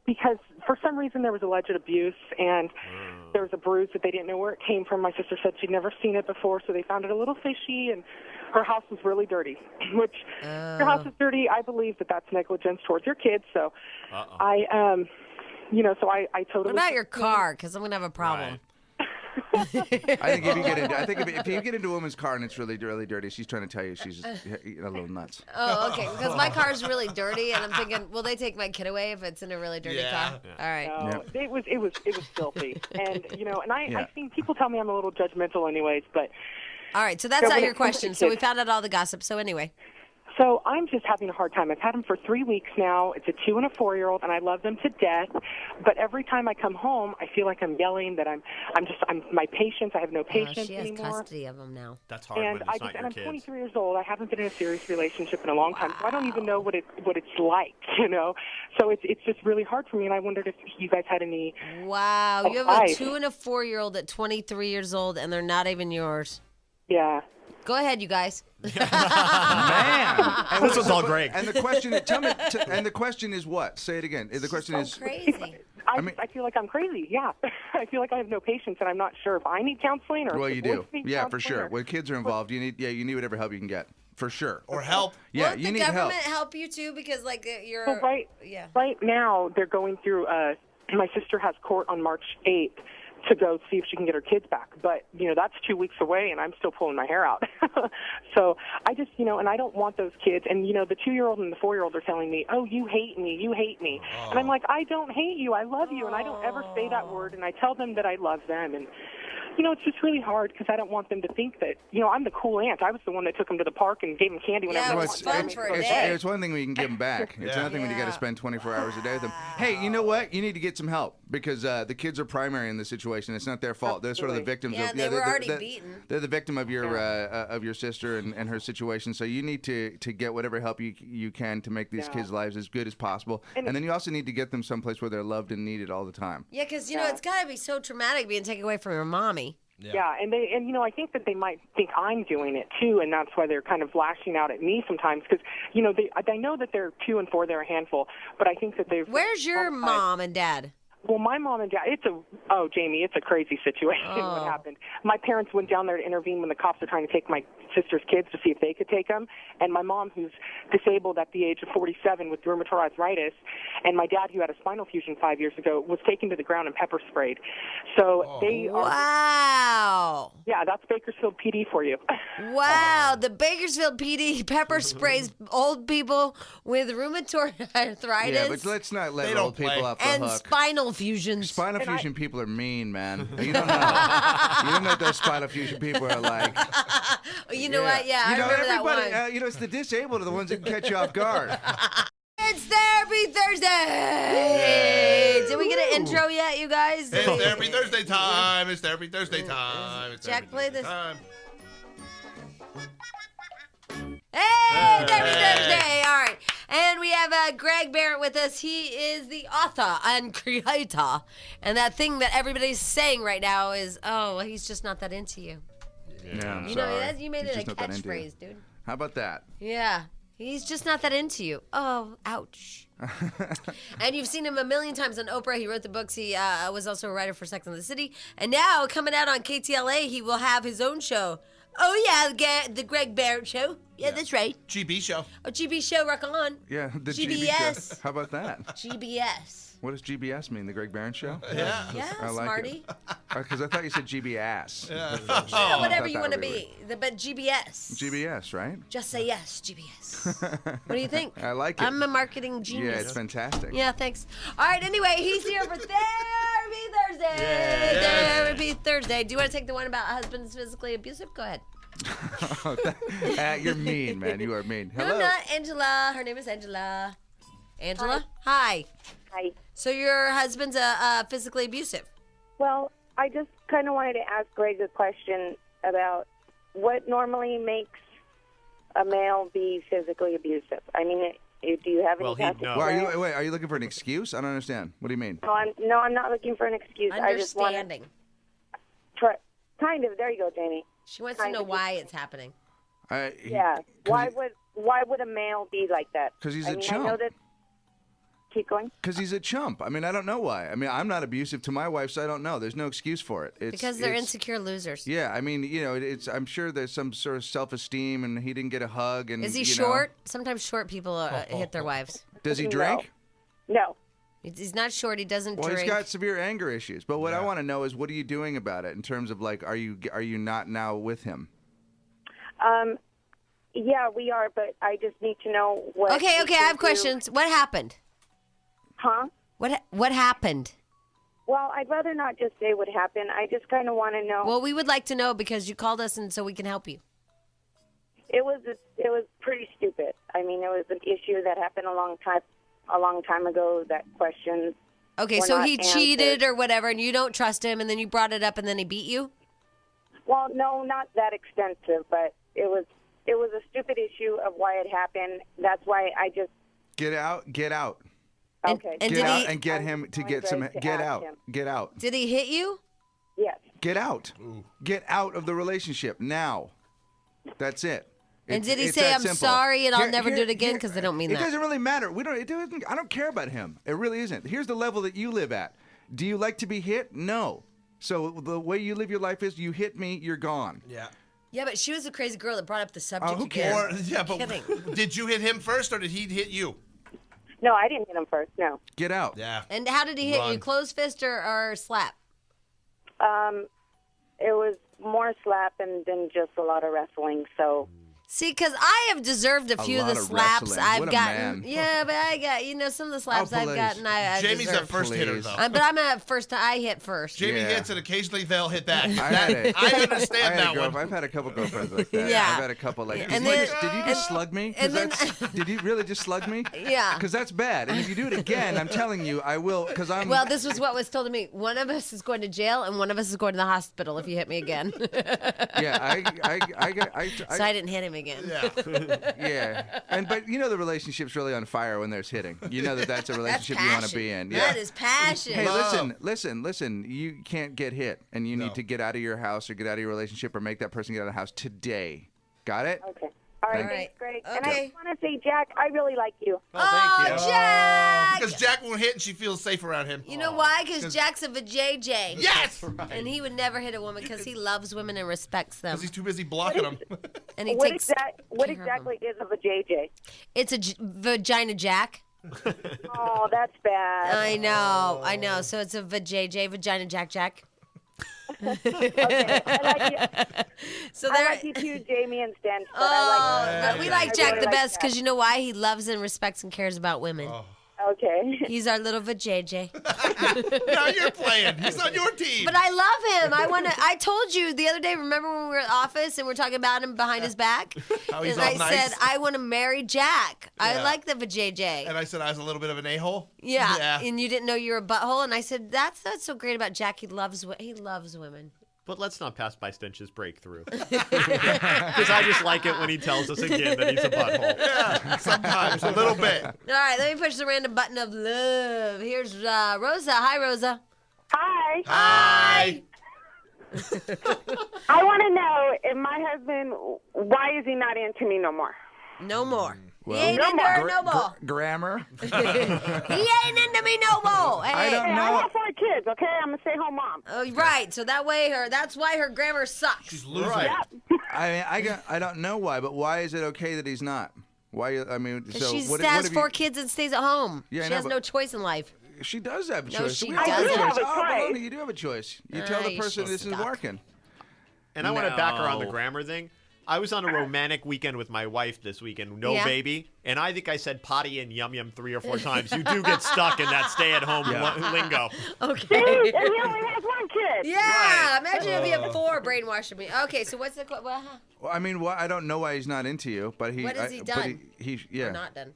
Speaker 5: Because for some reason there was alleged abuse, and there was a bruise that they didn't know where it came from. My sister said she'd never seen it before, so they found it a little fishy, and her house was really dirty. Which, if your house is dirty, I believe that that's negligence towards your kids. So, I totally.
Speaker 1: What about your car? Because I'm gonna have a problem.
Speaker 6: I think if you get into a woman's car and it's really, really dirty, she's trying to tell you she's just a little nuts.
Speaker 1: Oh, okay. Because my car's really dirty, and I'm thinking, will they take my kid away if it's in a really dirty car?
Speaker 2: Yeah.
Speaker 1: All right.
Speaker 5: No, it was filthy, and I think people tell me I'm a little judgmental, anyways, but.
Speaker 1: All right. So that's
Speaker 5: So
Speaker 1: not
Speaker 5: when
Speaker 1: your
Speaker 5: it comes to
Speaker 1: question. So we
Speaker 5: kids-
Speaker 1: found out all the gossip. So anyway.
Speaker 5: So I'm just having a hard time. I've had them for 3 weeks now. It's a 2 and a 4-year-old, and I love them to death. But every time I come home, I feel like I'm yelling that I'm my patience. I have no
Speaker 1: Oh,
Speaker 5: patience
Speaker 1: she has
Speaker 5: anymore.
Speaker 1: custody of them now.
Speaker 3: That's hard
Speaker 5: And
Speaker 3: when it's not your
Speaker 5: I'm
Speaker 3: kids.
Speaker 5: 23 years old. I haven't been in a serious relationship in a long time, so I don't even know what it's like, you know. So it's just really hard for me, and I wondered if you guys had any.
Speaker 1: Wow. You have a
Speaker 5: Advice.
Speaker 1: 2 and a 4-year-old at 23 years old, and they're not even yours.
Speaker 5: Yeah.
Speaker 1: Go ahead, you guys.
Speaker 6: Man, and
Speaker 3: This was all Greg.
Speaker 6: And the question, and the question is what? Say it again. The question is.
Speaker 1: Crazy.
Speaker 5: I feel like I'm crazy. Yeah, I feel like I have no patience, and I'm not sure if I need counseling or.
Speaker 6: Well,
Speaker 5: if
Speaker 6: you
Speaker 5: the
Speaker 6: do.
Speaker 5: boys need
Speaker 6: Yeah, for
Speaker 5: counseling
Speaker 6: sure.
Speaker 5: or-
Speaker 6: When kids are involved, you need whatever help you can get. For sure.
Speaker 2: Or help.
Speaker 6: Yeah,
Speaker 1: Won't
Speaker 6: you
Speaker 1: the
Speaker 6: need help.
Speaker 1: government help you too? Because like you're.
Speaker 5: So
Speaker 1: Yeah.
Speaker 5: right now they're going through. My sister has court on March 8th to go see if she can get her kids back, but that's 2 weeks away, and I'm still pulling my hair out. So I just and I don't want those kids. And the 2-year-old and the 4-year-old are telling me, "Oh, you hate me, you hate me," and I'm like, I don't hate you, I love you, and I don't ever say that word, and I tell them that I love them, and. It's just really hard because I don't want them to think that, I'm the cool aunt. I was the one that took them to the park and gave them candy whenever
Speaker 1: Yeah,
Speaker 5: they
Speaker 1: it
Speaker 6: Well,
Speaker 1: was
Speaker 5: wanted.
Speaker 1: fun for a day.
Speaker 6: it's one thing when you can give them back. It's another thing when you got to spend 24 hours a day with them. Hey, you know what? You need to get some help because the kids are primary in this situation. It's not their fault. They're sort of the victims.
Speaker 1: Yeah,
Speaker 6: of,
Speaker 1: they were already
Speaker 6: they're,
Speaker 1: beaten.
Speaker 6: They're the victim of your sister and her situation. So you need to get whatever help you can to make these kids' lives as good as possible. And then you also need to get them someplace where they're loved and needed all the time.
Speaker 1: Yeah, because it's got to be so traumatic being taken away from your mommy.
Speaker 5: Yeah, and I think that they might think I'm doing it too, and that's why they're kind of lashing out at me sometimes because I know that they're 2 and 4, they're a handful, but I think that they've.
Speaker 1: Where's your mom and dad?
Speaker 5: Well, my mom and dad, Jamie, it's a crazy situation what happened. My parents went down there to intervene when the cops were trying to take my sister's kids to see if they could take them. And my mom, who's disabled at the age of 47 with rheumatoid arthritis, and my dad, who had a spinal fusion 5 years ago, was taken to the ground and pepper sprayed. So they are.
Speaker 1: Wow.
Speaker 5: Yeah, that's Bakersfield PD for you.
Speaker 1: Wow. The Bakersfield PD pepper sprays old people with rheumatoid arthritis
Speaker 6: Yeah, but let's not let
Speaker 2: They don't
Speaker 6: old people
Speaker 2: play.
Speaker 6: off the
Speaker 1: and
Speaker 6: hook.
Speaker 1: spinal fusions.
Speaker 6: Spinal fusion people are mean, man. You don't know. You don't know what those spinal fusion people are like.
Speaker 1: You know what? Yeah, I
Speaker 6: you know,
Speaker 1: remember that
Speaker 6: everybody,
Speaker 1: one.
Speaker 6: it's the disabled are the ones that can catch you off guard.
Speaker 1: It's Therapy Thursday. Did we get an intro yet, you guys?
Speaker 2: It's Therapy Thursday time. It's Therapy Thursday time. It's
Speaker 1: Jack,
Speaker 2: Therapy
Speaker 1: play
Speaker 2: Thursday
Speaker 1: this.
Speaker 2: time.
Speaker 1: Hey, Therapy Thursday. All right. And we have Greg Behrendt with us. He is the author and creator. And that thing that everybody's saying right now is, oh, he's just not that into you.
Speaker 6: Yeah, I'm
Speaker 1: You
Speaker 6: sorry.
Speaker 1: know, you made
Speaker 6: He's
Speaker 1: it a
Speaker 6: just not that into you.
Speaker 1: catchphrase, dude.
Speaker 6: How about that?
Speaker 1: Yeah. He's just not that into you. Oh, ouch. And you've seen him a million times on Oprah. He wrote the books. He was also a writer for Sex and the City. And now, coming out on KTLA, he will have his own show. Oh, yeah, the Greg Behrendt Show. Yeah, that's right.
Speaker 2: GB show.
Speaker 1: Oh, GB Show, rock on.
Speaker 6: Yeah, the
Speaker 1: GBS.
Speaker 6: show. How about that?
Speaker 1: GBS.
Speaker 6: What does GBS mean? The Greg Behrendt Show?
Speaker 2: Yeah.
Speaker 1: Yeah,
Speaker 6: I like
Speaker 1: Smarty.
Speaker 6: Because I thought you said GB-ass.
Speaker 2: Yeah.
Speaker 1: Yeah, whatever
Speaker 6: thought
Speaker 1: you
Speaker 6: that
Speaker 1: want to
Speaker 6: would
Speaker 1: be. But GBS.
Speaker 6: GBS, right?
Speaker 1: Just say yes, GBS. What do you think?
Speaker 6: I like it.
Speaker 1: I'm a marketing genius.
Speaker 6: Yeah, it's fantastic.
Speaker 1: Yeah, thanks. All right, anyway, he's here for Therapy Therapy Thursday. Do you want to take the one about husbands physically abusive? Go ahead.
Speaker 6: You're mean, man. You are mean. Hello.
Speaker 1: No, I'm not. Angela. Her name is Angela. Angela? Hi.
Speaker 8: Hi.
Speaker 1: So your husband's physically abusive?
Speaker 8: Well, I just kind of wanted to ask Greg a question about what normally makes a male be physically abusive. I mean, do you have any past
Speaker 3: know.
Speaker 8: experience?
Speaker 6: Well, are you looking for an excuse? I don't understand. What do you mean?
Speaker 8: No, I'm not looking for an excuse. I just want
Speaker 1: Understanding.
Speaker 8: kind of. There you go, Jamie.
Speaker 1: She wants to know why it's happening.
Speaker 8: Yeah. Why would a male be like that?
Speaker 6: Because he's
Speaker 8: a
Speaker 6: a chump.
Speaker 8: I know that. Keep going.
Speaker 6: Because he's a chump. I mean, I don't know why. I mean, I'm not abusive to my wife, so I don't know. There's no excuse for it.
Speaker 1: Because they're insecure losers.
Speaker 6: Yeah, I mean, I'm sure there's some sort of self-esteem, and he didn't get a hug. And
Speaker 1: Is he short? Sometimes short people hit their wives.
Speaker 6: Does he drink?
Speaker 8: No.
Speaker 1: He's not short. He doesn't
Speaker 6: Well,
Speaker 1: drink.
Speaker 6: he's got severe anger issues. But what I want to know is, what are you doing about it in terms of like, are you not now with him?
Speaker 8: Yeah, we are, but I just need to know what.
Speaker 1: Okay, I have questions. What happened?
Speaker 8: Huh?
Speaker 1: What happened?
Speaker 8: Well, I'd rather not just say what happened. I just kind of want to know.
Speaker 1: Well, we would like to know because you called us and so we can help you.
Speaker 8: It was pretty stupid. I mean, it was an issue that happened a long time ago. That questions.
Speaker 1: Okay,
Speaker 8: were
Speaker 1: so
Speaker 8: not
Speaker 1: he
Speaker 8: answered.
Speaker 1: cheated or whatever, and you don't trust him, and then you brought it up, and then he beat you.
Speaker 8: Well, no, not that extensive, but it was a stupid issue of why it happened. That's why I just
Speaker 6: Get out.
Speaker 8: okay.
Speaker 1: And
Speaker 6: Get out
Speaker 1: he,
Speaker 6: and get him to get some. Get out. Get out.
Speaker 1: Did he hit you?
Speaker 8: Yes.
Speaker 6: Get out. Get out of the relationship now. That's it.
Speaker 1: And did he
Speaker 6: it's
Speaker 1: say,
Speaker 6: that
Speaker 1: "I'm
Speaker 6: simple."
Speaker 1: sorry and I'll never do it again"? Because I don't mean
Speaker 6: it
Speaker 1: that.
Speaker 6: It doesn't really matter. I don't care about him. It really isn't. Here's the level that you live at. Do you like to be hit? No. So the way you live your life is, you hit me, you're gone.
Speaker 2: Yeah.
Speaker 1: Yeah, but she was a crazy girl that brought up the subject
Speaker 6: who
Speaker 1: again.
Speaker 6: cares?
Speaker 2: Did you hit him first or did he hit you?
Speaker 8: No, I didn't hit him first. No.
Speaker 6: Get out.
Speaker 2: Yeah.
Speaker 1: And how did he hit you?
Speaker 2: Run.
Speaker 1: Closed fist or slap?
Speaker 8: It was more slap and then just a lot of wrestling. So.
Speaker 1: See, because I have deserved a few of the
Speaker 6: lot of
Speaker 1: slaps
Speaker 6: wrestling.
Speaker 1: I've
Speaker 6: What a
Speaker 1: gotten.
Speaker 6: man.
Speaker 1: Yeah, but I got, some of the slaps I've
Speaker 6: please.
Speaker 1: gotten, I
Speaker 2: Jamie's
Speaker 1: deserve.
Speaker 2: a first hitter,
Speaker 6: Please.
Speaker 2: though.
Speaker 1: But I'm a first. I hit first.
Speaker 2: Jamie
Speaker 6: Yeah.
Speaker 2: hits and occasionally they'll hit that.
Speaker 6: I
Speaker 2: understand that one.
Speaker 6: I've had a couple girlfriends like that.
Speaker 1: Yeah.
Speaker 6: I've had a couple like.
Speaker 1: And
Speaker 6: did
Speaker 1: then-
Speaker 6: you just slug me? 'Cause
Speaker 1: and then-
Speaker 6: did you really just slug me?
Speaker 1: Yeah.
Speaker 6: Because that's bad. And if you do it again, I'm telling you, I will. Because I'm.
Speaker 1: Well, this was what was told to me. One of us is going to jail, and one of us is going to the hospital if you hit me again.
Speaker 6: Yeah.
Speaker 1: So I didn't hit him again.
Speaker 2: Yeah.
Speaker 6: Yeah. But the relationship's really on fire when there's hitting. You know that's a relationship you want to be in. Yeah.
Speaker 1: That is passion.
Speaker 6: Hey,
Speaker 2: Love.
Speaker 6: listen. You can't get hit, and you need to get out of your house or get out of your relationship or make that person get out of the house today. Got it?
Speaker 8: Okay. All right.
Speaker 1: All right.
Speaker 8: Thanks, Greg. And I
Speaker 1: Okay.
Speaker 8: just want to say, Jack, I really like you.
Speaker 1: Oh, Jack!
Speaker 2: Because Jack won't hit and she feels safe around him.
Speaker 1: You know why? Because Jack's a vajayjay.
Speaker 2: Yes!
Speaker 1: And he would never hit a woman because he loves women and respects them.
Speaker 2: Because he's too busy blocking them.
Speaker 1: And he
Speaker 8: What
Speaker 1: takes
Speaker 8: what
Speaker 1: care of
Speaker 8: exactly
Speaker 1: them.
Speaker 8: is a JJ?
Speaker 1: It's a vagina jack.
Speaker 8: Oh, that's bad.
Speaker 1: I know. So it's a vajayjay, vagina jack.
Speaker 8: Okay. I like you.
Speaker 1: So
Speaker 8: I
Speaker 1: there.
Speaker 8: like you too, Jamie and Stench. But
Speaker 1: But we like
Speaker 8: I
Speaker 1: Jack
Speaker 8: really
Speaker 1: the
Speaker 8: like
Speaker 1: best
Speaker 8: Jack.
Speaker 1: because you know why? He loves and respects and cares about women.
Speaker 8: Okay.
Speaker 1: He's our little vajayjay.
Speaker 2: Now you're playing. He's on your team.
Speaker 1: But I love him. I told you the other day, remember when we were at the office and we are talking about him behind his back?
Speaker 2: How he's
Speaker 1: and
Speaker 2: all
Speaker 1: I
Speaker 2: nice.
Speaker 1: said, I want to marry Jack. I
Speaker 2: Yeah.
Speaker 1: like the vajayjay.
Speaker 2: And I said I was a little bit of an a-hole.
Speaker 1: Yeah. And you didn't know you were a butthole. And I said, that's so great about Jack. He loves women.
Speaker 3: But let's not pass by Stench's breakthrough. Because I just like it when he tells us again that he's a butthole.
Speaker 2: Yeah, sometimes. A little bit.
Speaker 1: All right, let me push the random button of love. Here's Rosa. Hi, Rosa.
Speaker 5: Hi.
Speaker 2: Hi.
Speaker 5: I want to know if my husband, why is he not into me no more?
Speaker 1: No more.
Speaker 6: Well,
Speaker 1: he ain't into her no more.
Speaker 6: Grammar.
Speaker 1: He ain't into me no more. Hey.
Speaker 6: I don't
Speaker 5: Hey, I
Speaker 6: know.
Speaker 5: have 4 kids, okay? I'm a stay-home mom.
Speaker 1: Oh, right. So that's why her grammar sucks.
Speaker 2: She's losing.
Speaker 6: Right.
Speaker 5: Yep.
Speaker 6: I don't know why, but why is it okay that he's not? Why? I mean, so
Speaker 1: She
Speaker 6: what
Speaker 1: has
Speaker 6: have
Speaker 1: 4
Speaker 6: you,
Speaker 1: kids and stays at home.
Speaker 6: Yeah, I
Speaker 1: she
Speaker 6: know,
Speaker 1: has
Speaker 6: but-
Speaker 1: no choice in life.
Speaker 6: She does have a
Speaker 1: No,
Speaker 6: choice.
Speaker 1: she
Speaker 6: We
Speaker 1: doesn't.
Speaker 6: all
Speaker 1: I do
Speaker 5: have a
Speaker 6: Oh,
Speaker 5: choice.
Speaker 6: Baloney, you do have a choice. You tell the
Speaker 1: You
Speaker 6: person
Speaker 1: should
Speaker 6: this is
Speaker 1: stop.
Speaker 6: working.
Speaker 3: And I want to back her on the
Speaker 6: No.
Speaker 3: grammar thing. I was on a romantic weekend with my wife this weekend, no
Speaker 1: Yeah.
Speaker 3: baby, and I think I said potty and yum yum 3 or 4 times. You do get stuck in that stay-at-home lingo.
Speaker 1: Okay.
Speaker 5: And he only has one kid.
Speaker 1: Yeah, imagine if you have 4 brainwashing me. Okay, so what's the well,
Speaker 6: Well, I mean, I don't know why he's not into you, but he.
Speaker 1: What has he
Speaker 6: But
Speaker 1: done?
Speaker 6: he yeah.
Speaker 1: not done?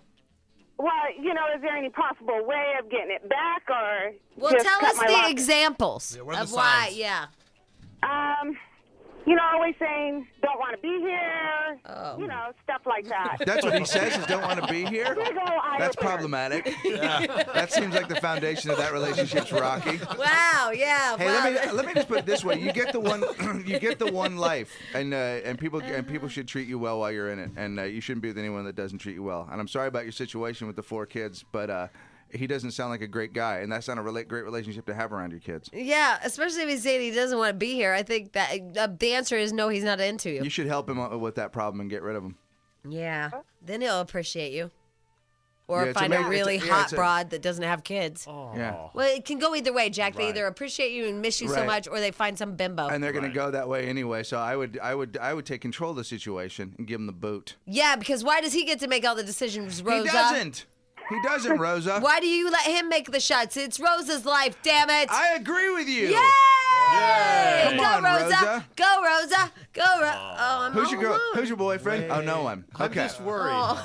Speaker 5: Well, is there any possible way of getting it back, or
Speaker 1: Well,
Speaker 5: just
Speaker 1: tell
Speaker 5: cut
Speaker 1: us
Speaker 5: my
Speaker 1: the
Speaker 5: losses?
Speaker 1: examples
Speaker 2: Yeah, what are
Speaker 1: of
Speaker 2: the
Speaker 1: why.
Speaker 2: signs?
Speaker 1: Yeah.
Speaker 5: Always saying don't want to be here.
Speaker 1: Oh.
Speaker 5: Stuff like that.
Speaker 6: That's what he says. Is don't want to be here.
Speaker 5: Big ol' eye
Speaker 6: That's
Speaker 5: opener.
Speaker 6: problematic. That seems like the foundation of that relationship's rocky.
Speaker 1: Wow. Yeah.
Speaker 6: Hey,
Speaker 1: wow.
Speaker 6: let me just put it this way: you get the one, you get the one life, and people should treat you well while you're in it, and you shouldn't be with anyone that doesn't treat you well. And I'm sorry about your situation with the 4 kids, but he doesn't sound like a great guy, and that's not a great relationship to have around your kids.
Speaker 1: Yeah, especially if he's saying he doesn't want to be here. I think that the answer is no, he's not into you.
Speaker 6: You should help him with that problem and get rid of him.
Speaker 1: Yeah. Then he'll appreciate you. Or
Speaker 6: Yeah, it's
Speaker 1: find a
Speaker 6: amazing.
Speaker 1: really
Speaker 6: It's a- yeah,
Speaker 1: hot
Speaker 6: it's a-
Speaker 1: broad that doesn't have kids.
Speaker 6: Yeah.
Speaker 1: Well, it can go either way, Jack. They
Speaker 3: Right.
Speaker 1: either appreciate you and miss you so
Speaker 6: Right.
Speaker 1: much, or they find some bimbo.
Speaker 6: And they're going
Speaker 3: Right.
Speaker 6: to go that way anyway. So I would take control of the situation and give him the boot.
Speaker 1: Yeah, because why does he get to make all the decisions, Rosa?
Speaker 6: He doesn't. He doesn't, Rosa.
Speaker 1: Why do you let him make the shots? It's Rosa's life, damn it.
Speaker 6: I agree with you.
Speaker 1: Yay!
Speaker 6: Come
Speaker 1: Go,
Speaker 6: on,
Speaker 1: Rosa.
Speaker 6: Rosa.
Speaker 1: Go, Rosa. Go, Rosa. Oh, I'm
Speaker 6: Who's
Speaker 1: all
Speaker 6: your girl?
Speaker 1: alone.
Speaker 6: Who's your boyfriend? Oh, no one.
Speaker 3: I'm
Speaker 6: Okay.
Speaker 3: just worried.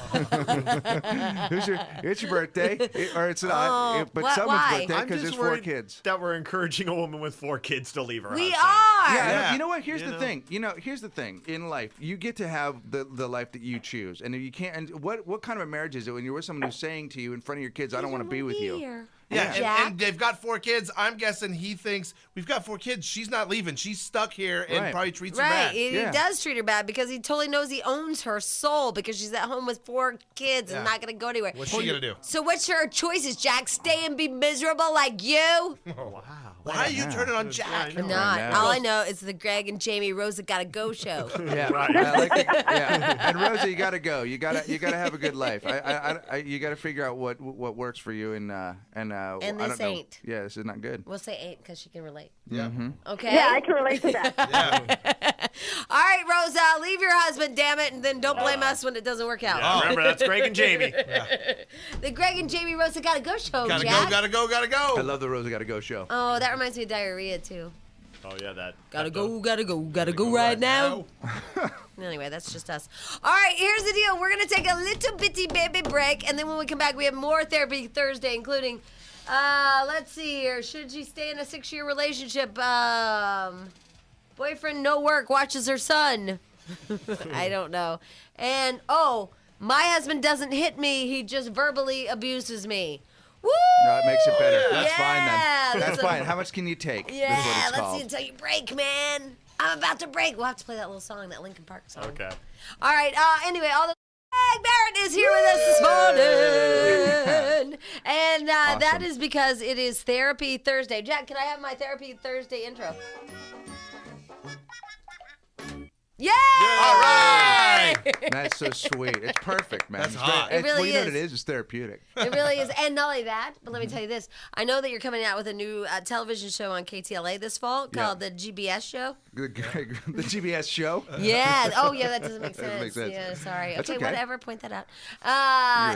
Speaker 6: It's your birthday, or it's not, but
Speaker 1: why-
Speaker 6: someone's
Speaker 1: why?
Speaker 6: birthday
Speaker 3: I'm
Speaker 6: because
Speaker 3: just
Speaker 6: there's 4
Speaker 3: worried
Speaker 6: kids.
Speaker 3: that we're encouraging a woman with 4 kids to leave her
Speaker 1: We
Speaker 3: husband.
Speaker 1: are.
Speaker 6: Yeah,
Speaker 2: Yeah.
Speaker 6: you know what? Here's
Speaker 3: You
Speaker 6: the
Speaker 3: know?
Speaker 6: thing. Here's the thing. In life, you get to have the life that you choose, and if you can't. And what kind of a marriage is it when you're with someone who's saying to you in front of your kids, "I don't want to be with you."
Speaker 1: Here.
Speaker 2: Yeah,
Speaker 1: Jack.
Speaker 2: and they've got 4 kids. I'm guessing he thinks we've got 4 kids. She's not leaving. She's stuck here and
Speaker 6: Right.
Speaker 2: probably treats her
Speaker 1: Right,
Speaker 2: bad.
Speaker 1: and he
Speaker 6: Yeah.
Speaker 1: does treat her bad because he totally knows he owns her soul because she's at home with 4 kids and
Speaker 2: Yeah.
Speaker 1: not going to go anywhere.
Speaker 2: What's she gonna do?
Speaker 1: So what's her choices, Jack? Stay and be miserable like you?
Speaker 3: Wow.
Speaker 2: Why are you turning on Jack?
Speaker 3: I know.
Speaker 1: I'm not.
Speaker 6: now.
Speaker 1: All I know is the Greg and Jamie Rosa Gotta Go show.
Speaker 6: Yeah,
Speaker 3: Right.
Speaker 6: I like it. Yeah, and Rosa, you gotta go. You gotta have a good life. You gotta figure out what works for you, and I
Speaker 1: And
Speaker 6: don't
Speaker 1: this
Speaker 6: know.
Speaker 1: ain't.
Speaker 6: Yeah, this is not good.
Speaker 1: We'll say 8 because she can relate.
Speaker 2: Yeah.
Speaker 1: Okay?
Speaker 5: Yeah, I can relate to that.
Speaker 2: Yeah.
Speaker 1: All right, Rosa, leave your husband, damn it, and then don't blame us when it doesn't work out.
Speaker 3: Yeah, remember, that's Greg and Jamie.
Speaker 1: The Greg and Jamie Rosa Gotta Go show,
Speaker 2: Gotta
Speaker 1: Jack.
Speaker 2: go, gotta go, gotta
Speaker 6: I
Speaker 2: go.
Speaker 6: love the Rosa Gotta Go show.
Speaker 1: Oh, that reminds me of diarrhea, too.
Speaker 3: Oh, yeah, that.
Speaker 1: Gotta go right now. Anyway, that's just us. All right, here's the deal. We're going to take a little bitty baby break, and then when we come back, we have more Therapy Thursday, including, let's see here. Should she stay in a 6-year relationship? Boyfriend, no work, watches her son. I don't know. And, my husband doesn't hit me. He just verbally abuses me. Woo!
Speaker 6: No, it makes it better. That's fine
Speaker 1: Yeah,
Speaker 6: then. That's
Speaker 1: that's a-
Speaker 6: fine. How much can you take?
Speaker 1: Yeah,
Speaker 6: That's what it's
Speaker 1: let's
Speaker 6: called.
Speaker 1: see until you break, man. I'm about to break. We'll have to play that little song, that Linkin Park song.
Speaker 3: Okay.
Speaker 1: All right. Anyway, all the Greg Behrendt is here with us this morning, and that
Speaker 6: Awesome.
Speaker 1: is because it is Therapy Thursday. Jack, can I have my Therapy Thursday intro? Yay!
Speaker 2: All right.
Speaker 6: That's so sweet. It's perfect, man.
Speaker 2: That's
Speaker 6: It's
Speaker 2: hot.
Speaker 6: Very,
Speaker 1: It really
Speaker 6: well, you know
Speaker 1: is.
Speaker 6: what it is? It's therapeutic.
Speaker 1: It really is. And not only that, but let me tell you this. I know that you're coming out with a new television show on KTLA this fall called the GBS Show.
Speaker 6: The GBS show.
Speaker 1: Yeah. Oh, yeah, that doesn't make sense.
Speaker 6: Doesn't make sense.
Speaker 1: Yeah, sorry.
Speaker 6: That's
Speaker 1: Okay,
Speaker 6: okay.
Speaker 1: whatever. Point that out.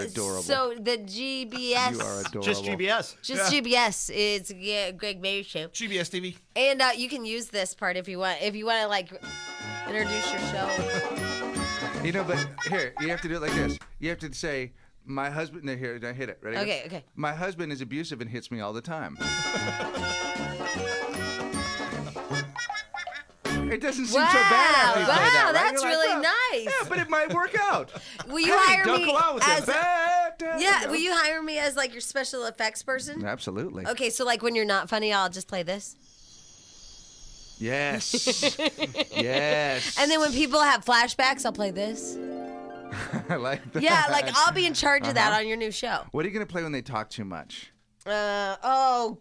Speaker 6: You're adorable.
Speaker 1: So the GBS.
Speaker 6: You are adorable.
Speaker 3: Just GBS.
Speaker 1: Just GBS. It's Greg Mayer show,
Speaker 2: GBS TV.
Speaker 1: and you can use this part if you want. If you want to like introduce your show.
Speaker 6: You know, but here, you have to do it like this. You have to say, my husband, no, here, now hit it. Ready?
Speaker 1: Okay, okay.
Speaker 6: My husband is abusive and hits me all the time. It doesn't seem so bad after you say that, right?
Speaker 1: That's
Speaker 6: You're like,
Speaker 1: really
Speaker 6: well,
Speaker 1: nice.
Speaker 6: Yeah, but it might work out.
Speaker 1: Will you
Speaker 6: Hey,
Speaker 1: hire
Speaker 6: don't
Speaker 1: me
Speaker 6: go out with
Speaker 1: as
Speaker 6: that.
Speaker 1: yeah? Will you hire me as like your special effects person?
Speaker 6: Absolutely.
Speaker 1: Okay, so like when you're not funny, I'll just play this.
Speaker 6: Yes. Yes.
Speaker 1: And then when people have flashbacks, I'll play this.
Speaker 6: I like that.
Speaker 1: Yeah, like I'll be in charge of that on your new show.
Speaker 6: What are you going to play when they talk too much?
Speaker 1: Don't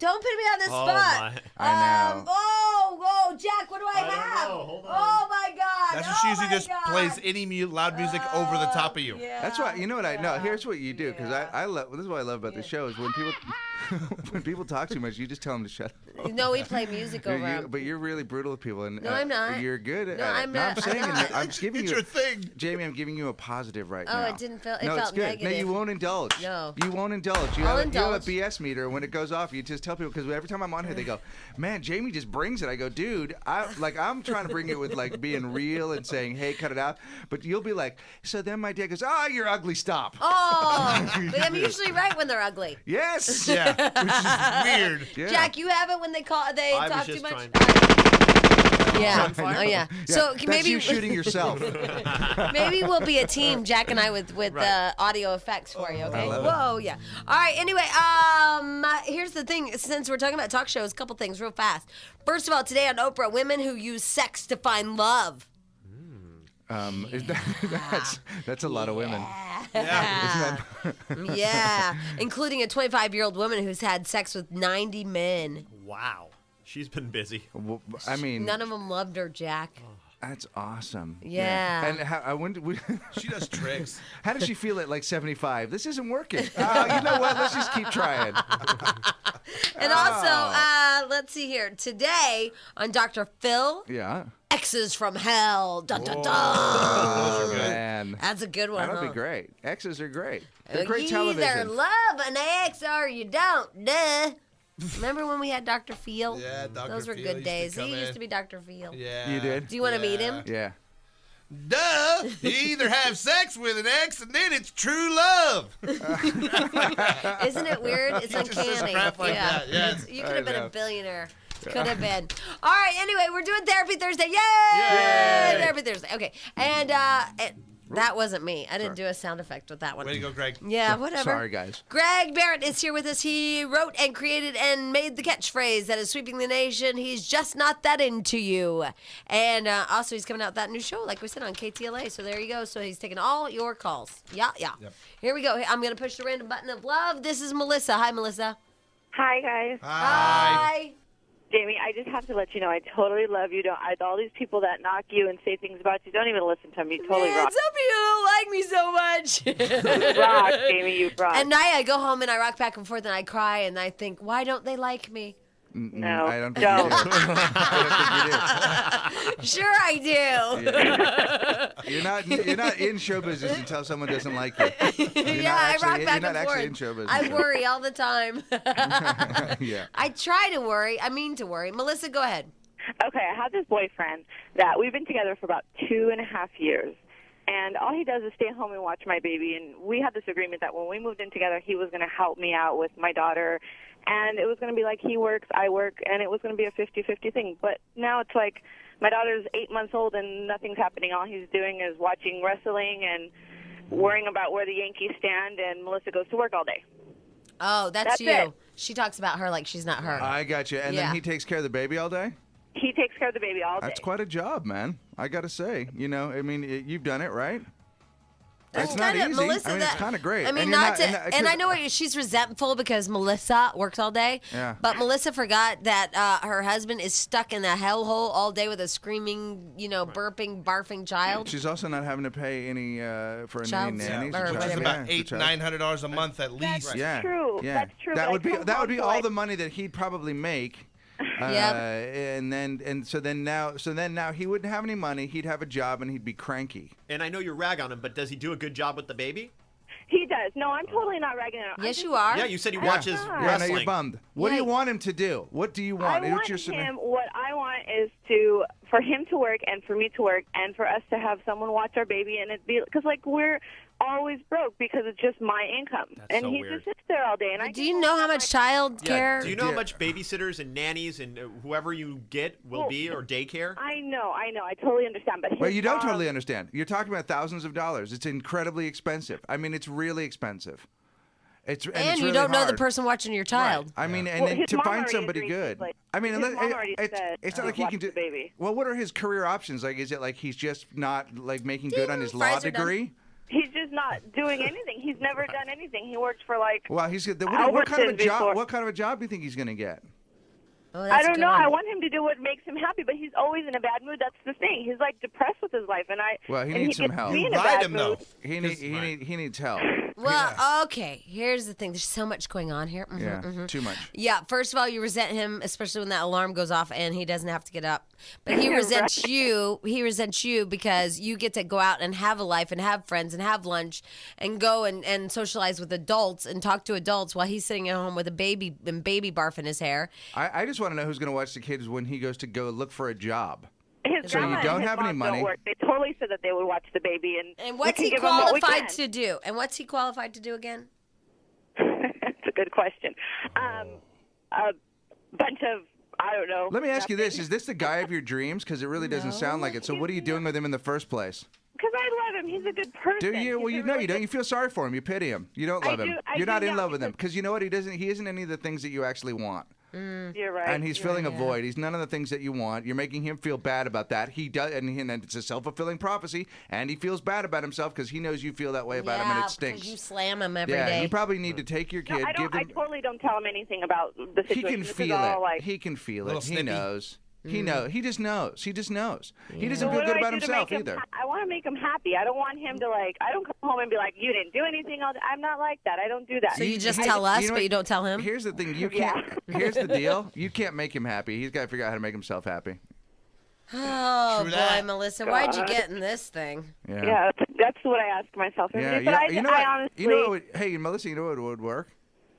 Speaker 1: put me on the
Speaker 3: Oh,
Speaker 1: spot.
Speaker 3: my.
Speaker 6: I know.
Speaker 1: Jack, what do I have?
Speaker 3: know. Hold on.
Speaker 1: Oh my God.
Speaker 2: That's when she usually just plays any loud music over the top of you.
Speaker 1: Yeah.
Speaker 6: That's why, you know what I know? Here's what you do, because I love, this is what I love about the show, is when people, When people talk too much, you just tell them to shut up.
Speaker 1: No, we play music over them.
Speaker 6: But you're really brutal with people. And,
Speaker 1: No, I'm not.
Speaker 6: You're good.
Speaker 1: No, I'm not.
Speaker 6: I'm saying,
Speaker 1: I'm not.
Speaker 6: I'm just giving
Speaker 2: It's
Speaker 6: you
Speaker 2: your thing.
Speaker 6: Jamie, I'm giving you a positive right
Speaker 1: Oh,
Speaker 6: now.
Speaker 1: it didn't feel. It
Speaker 6: No, it's
Speaker 1: felt
Speaker 6: good.
Speaker 1: negative.
Speaker 6: No, you won't indulge.
Speaker 1: No.
Speaker 6: You won't indulge. You
Speaker 1: I'll
Speaker 6: have
Speaker 1: indulge.
Speaker 6: a BS meter. When it goes off, you just tell people, because every time I'm on here, they go, man, Jamie just brings it. I go, dude, I'm trying to bring it with like being real and saying, hey, cut it out. But you'll be like, so then my dad goes, you're ugly, stop.
Speaker 1: Oh, but I'm usually right when they're ugly.
Speaker 6: Yes.
Speaker 2: Yeah, which is weird.
Speaker 6: Yeah.
Speaker 1: Jack, you have it when they
Speaker 3: I was
Speaker 1: talk too
Speaker 3: just
Speaker 1: much.
Speaker 3: trying-
Speaker 1: Yeah. Oh yeah. So
Speaker 6: That's
Speaker 1: maybe
Speaker 6: you shooting yourself.
Speaker 1: maybe we'll be a team, Jack and I, with
Speaker 3: Right.
Speaker 1: audio effects for you. Okay.
Speaker 6: I love it.
Speaker 1: Whoa. Yeah. All right. Anyway, here's the thing. Since we're talking about talk shows, a couple things real fast. First of all, today on Oprah, women who use sex to find love.
Speaker 6: That's a lot of women.
Speaker 2: Yeah.
Speaker 1: Yeah, including a 25-year-old woman who's had sex with 90 men.
Speaker 3: Wow. She's been busy.
Speaker 6: Well, I mean,
Speaker 1: None of them loved her, Jack.
Speaker 6: that's awesome.
Speaker 1: Yeah.
Speaker 6: And
Speaker 2: She does tricks.
Speaker 6: how does she feel at like 75? This isn't working. You know what? Let's just keep trying.
Speaker 1: And also, let's see here. Today on Dr. Phil,
Speaker 6: Yeah.
Speaker 1: Exes from Hell. Dun, dun, dun.
Speaker 6: Oh, man.
Speaker 1: That's a good one,
Speaker 6: That'll
Speaker 1: huh?
Speaker 6: be great. Exes are great. They're
Speaker 1: You
Speaker 6: great
Speaker 1: either
Speaker 6: television.
Speaker 1: love an ex or you don't. Duh. Remember when we had Dr. Phil?
Speaker 2: Yeah, Dr.
Speaker 1: Those were
Speaker 2: Phil
Speaker 1: good
Speaker 2: used to
Speaker 1: days.
Speaker 2: come
Speaker 1: He used
Speaker 2: in.
Speaker 1: to be Dr. Phil.
Speaker 2: Yeah.
Speaker 6: You did?
Speaker 1: Do you want to meet him?
Speaker 6: Yeah.
Speaker 2: Duh! You either have sex with an ex and then it's true love.
Speaker 1: Isn't it weird? It's
Speaker 2: He just says
Speaker 1: uncanny.
Speaker 2: crap like that, yeah.
Speaker 1: You could have been
Speaker 6: know.
Speaker 1: a billionaire. Could have been. All right. Anyway, we're doing Therapy Thursday. Yay!
Speaker 6: Yay!
Speaker 1: Therapy Thursday. Okay. And that wasn't me. I didn't do a sound effect with that one.
Speaker 2: Way to go, Greg.
Speaker 1: Yeah, whatever.
Speaker 6: Sorry, guys.
Speaker 1: Greg Behrendt is here with us. He wrote and created and made the catchphrase that is sweeping the nation. He's just not that into you. And also, he's coming out with that new show, like we said, on KTLA. So there you go. So he's taking all your calls. Yeah.
Speaker 2: Yep.
Speaker 1: Here we go. I'm going to push the random button of love. This is Melissa. Hi, Melissa.
Speaker 8: Hi, guys.
Speaker 2: Hi.
Speaker 8: Jamie, I just have to let you know I totally love you. All these people that knock you and say things about you, don't even listen to them. You totally
Speaker 1: Man,
Speaker 8: rock.
Speaker 1: some people don't like me so much.
Speaker 8: You rock, Jamie. You rock.
Speaker 1: At night, I go home and I rock back and forth and I cry and I think, why don't they like me?
Speaker 8: No,
Speaker 6: I don't think you do. I don't think you do.
Speaker 1: Sure, I do.
Speaker 6: You're not in show business until someone doesn't like you.
Speaker 1: Yeah, I rock back
Speaker 6: You're not
Speaker 1: and
Speaker 6: actually
Speaker 1: forth.
Speaker 6: in show business.
Speaker 1: I worry all the time.
Speaker 6: Yeah.
Speaker 1: I try to worry. I mean to worry. Melissa, go ahead.
Speaker 8: Okay, I have this boyfriend that we've been together for about 2.5 years. And all he does is stay home and watch my baby. And we had this agreement that when we moved in together, he was going to help me out with my daughter. And it was going to be like he works, I work, and it was going to be a 50-50 thing. But now it's like my daughter's 8 months old and nothing's happening. All he's doing is watching wrestling and worrying about where the Yankees stand, and Melissa goes to work all day.
Speaker 1: Oh, that's you.
Speaker 8: it.
Speaker 1: She talks about her like she's not her.
Speaker 6: I got you. And
Speaker 1: Yeah.
Speaker 6: then he takes care of the baby all day?
Speaker 8: He takes care of the baby all day.
Speaker 6: That's quite a job, man. I got to say. You know, I mean, you've done it, right?
Speaker 1: That's
Speaker 6: It's not
Speaker 1: kinda-
Speaker 6: easy.
Speaker 1: Melissa,
Speaker 6: I mean, it's kind of great.
Speaker 1: I mean,
Speaker 6: And you're
Speaker 1: not to,
Speaker 6: and
Speaker 1: and I know she's resentful because Melissa works all day.
Speaker 6: Yeah.
Speaker 1: But Melissa forgot that her husband is stuck in the hellhole all day with a screaming, burping, barfing child.
Speaker 6: She's also not having to pay any for any
Speaker 1: Child
Speaker 6: nannies.
Speaker 1: or
Speaker 6: child-
Speaker 1: whatever.
Speaker 2: It's about
Speaker 6: yeah, for child-
Speaker 2: $800-900 a month at least.
Speaker 6: Yeah.
Speaker 8: true.
Speaker 6: Yeah.
Speaker 8: That's true,
Speaker 6: That
Speaker 8: but
Speaker 6: would
Speaker 8: I
Speaker 6: be
Speaker 8: told
Speaker 6: that would
Speaker 8: Mom
Speaker 6: be
Speaker 8: to,
Speaker 6: all
Speaker 8: like-
Speaker 6: the money that he'd probably make.
Speaker 1: Yep.
Speaker 6: And so then now he wouldn't have any money. He'd have a job and he'd be cranky.
Speaker 3: And I know you rag on him, but does he do a good job with the baby?
Speaker 8: He does. No, I'm totally not ragging on him.
Speaker 1: Yes, you are.
Speaker 3: Yeah, you said he
Speaker 8: I
Speaker 3: watches
Speaker 8: know.
Speaker 6: Yeah, now
Speaker 3: wrestling.
Speaker 6: you're bummed. What do
Speaker 1: Yeah.
Speaker 6: you want him to do? What do you
Speaker 8: I
Speaker 6: want?
Speaker 8: want
Speaker 6: What's your
Speaker 8: him. What I want is for him to work and for me to work and for us to have someone watch our baby and it be because like we're always broke because it's just my income and
Speaker 3: so
Speaker 8: he
Speaker 3: weird.
Speaker 8: just sits there all day and I
Speaker 1: Do you know how much child care?
Speaker 3: Yeah. Do you know how
Speaker 6: Yeah.
Speaker 3: much babysitters and nannies and whoever you get will be or daycare?
Speaker 8: I know. I totally understand, but
Speaker 6: Well,
Speaker 8: his
Speaker 6: you don't
Speaker 8: mom-
Speaker 6: totally understand. You're talking about thousands of dollars. It's incredibly expensive. I mean, it's really expensive. It's
Speaker 1: and
Speaker 6: it's
Speaker 1: you
Speaker 6: really
Speaker 1: don't know the
Speaker 6: hard.
Speaker 1: person watching your child.
Speaker 6: I mean, and
Speaker 8: Well,
Speaker 6: then
Speaker 8: his
Speaker 6: to
Speaker 8: mom
Speaker 6: find
Speaker 8: already
Speaker 6: somebody
Speaker 8: agreed,
Speaker 6: good.
Speaker 8: like,
Speaker 6: I mean,
Speaker 8: his mom already said,
Speaker 6: it's not like he
Speaker 8: watch
Speaker 6: can do.
Speaker 8: the baby.
Speaker 6: Well, what are his career options? Like, is it like he's just not like making good on his law
Speaker 1: Fries are done.
Speaker 6: degree?
Speaker 8: He's just not doing anything. He's never done anything. He works for like
Speaker 6: Well, what kind of a
Speaker 8: Albertsons
Speaker 6: job?
Speaker 8: before.
Speaker 6: What kind of a job do you think he's going to get?
Speaker 1: Oh, that's
Speaker 8: I
Speaker 1: a
Speaker 8: don't
Speaker 1: good
Speaker 8: know.
Speaker 1: one.
Speaker 8: I want him to do what makes him happy, but he's always in a bad mood. That's the thing. He's like depressed with his life, and
Speaker 6: Well, he
Speaker 8: and
Speaker 6: needs some
Speaker 8: gets
Speaker 6: help.
Speaker 8: me in a
Speaker 2: Ride
Speaker 8: bad
Speaker 2: him, though.
Speaker 8: mood.
Speaker 6: He needs help.
Speaker 1: Well, okay. Here's the thing. There's so much going on here.
Speaker 6: Too much.
Speaker 1: Yeah. First of all, you resent him, especially when that alarm goes off and he doesn't have to get up. But he resents you. He resents you because you get to go out and have a life and have friends and have lunch and go and socialize with adults and talk to adults while he's sitting at home with a baby and baby barf in his hair.
Speaker 6: I just want to know who's going to watch the kids when he goes to go look for a job.
Speaker 8: His
Speaker 6: So you
Speaker 8: grandma
Speaker 6: don't
Speaker 8: and his
Speaker 6: have any
Speaker 8: mom
Speaker 6: money.
Speaker 8: Don't work. They totally said that they would watch the baby,
Speaker 1: And
Speaker 8: we
Speaker 1: what's
Speaker 8: can
Speaker 1: he
Speaker 8: give 'em what we
Speaker 1: qualified
Speaker 8: can.
Speaker 1: to do? And what's he qualified to do again?
Speaker 8: That's a good question. A bunch of, I don't know.
Speaker 6: Let me ask you this.
Speaker 8: nothing.
Speaker 6: Is this the guy of your dreams? Because it really doesn't sound like it. So what are you doing with him in the first place?
Speaker 8: Because I love him. He's a good person.
Speaker 6: Do you? Well,
Speaker 8: He's
Speaker 6: you
Speaker 8: a
Speaker 6: know
Speaker 8: really
Speaker 6: you don't.
Speaker 8: good-
Speaker 6: You feel sorry for him. You pity him. You don't
Speaker 8: I
Speaker 6: love him.
Speaker 8: do- I
Speaker 6: You're
Speaker 8: do
Speaker 6: not in
Speaker 8: now
Speaker 6: love with him.
Speaker 8: because-
Speaker 6: Because you know what? He isn't any of the things that you actually want.
Speaker 8: You're right.
Speaker 6: And he's
Speaker 8: You're
Speaker 6: filling
Speaker 8: right.
Speaker 6: a void. He's none of the things that you want. You're making him feel bad about that. He does, and it's a self-fulfilling prophecy. And he feels bad about himself because he knows you feel that way about him, and it
Speaker 1: because
Speaker 6: stinks.
Speaker 1: you slam him every
Speaker 6: Yeah,
Speaker 1: day.
Speaker 6: you probably need to take your
Speaker 8: No,
Speaker 6: kid.
Speaker 8: I don't.
Speaker 6: Give
Speaker 8: I
Speaker 6: him.
Speaker 8: totally don't tell him anything about the
Speaker 6: He
Speaker 8: situation.
Speaker 6: can
Speaker 8: This is
Speaker 6: feel
Speaker 8: all
Speaker 6: it.
Speaker 8: like,
Speaker 6: He can feel
Speaker 2: Little
Speaker 6: it. He
Speaker 2: snippy.
Speaker 6: knows. He knows. He just knows. He just knows. He doesn't
Speaker 8: So
Speaker 6: feel
Speaker 8: what do
Speaker 6: good
Speaker 8: I
Speaker 6: about
Speaker 8: do to
Speaker 6: himself
Speaker 8: make him
Speaker 6: either.
Speaker 8: I want to make him happy. I don't want him to I don't come home and be like, you didn't do anything. I'm not like that. I don't do that.
Speaker 1: So you just
Speaker 6: He-
Speaker 1: tell us,
Speaker 6: you know
Speaker 1: but
Speaker 6: what?
Speaker 1: you don't tell him?
Speaker 6: Here's the thing. You
Speaker 8: Yeah.
Speaker 6: can't. Here's the deal. You can't make him happy. He's got to figure out how to make himself happy.
Speaker 1: Oh,
Speaker 2: True
Speaker 1: boy,
Speaker 2: that.
Speaker 1: Melissa. Why'd you get in this thing?
Speaker 8: Yeah, that's what I ask myself.
Speaker 6: Yeah,
Speaker 8: But I
Speaker 6: you know what?
Speaker 8: honestly,
Speaker 6: You know what? Hey, Melissa, you know what would work?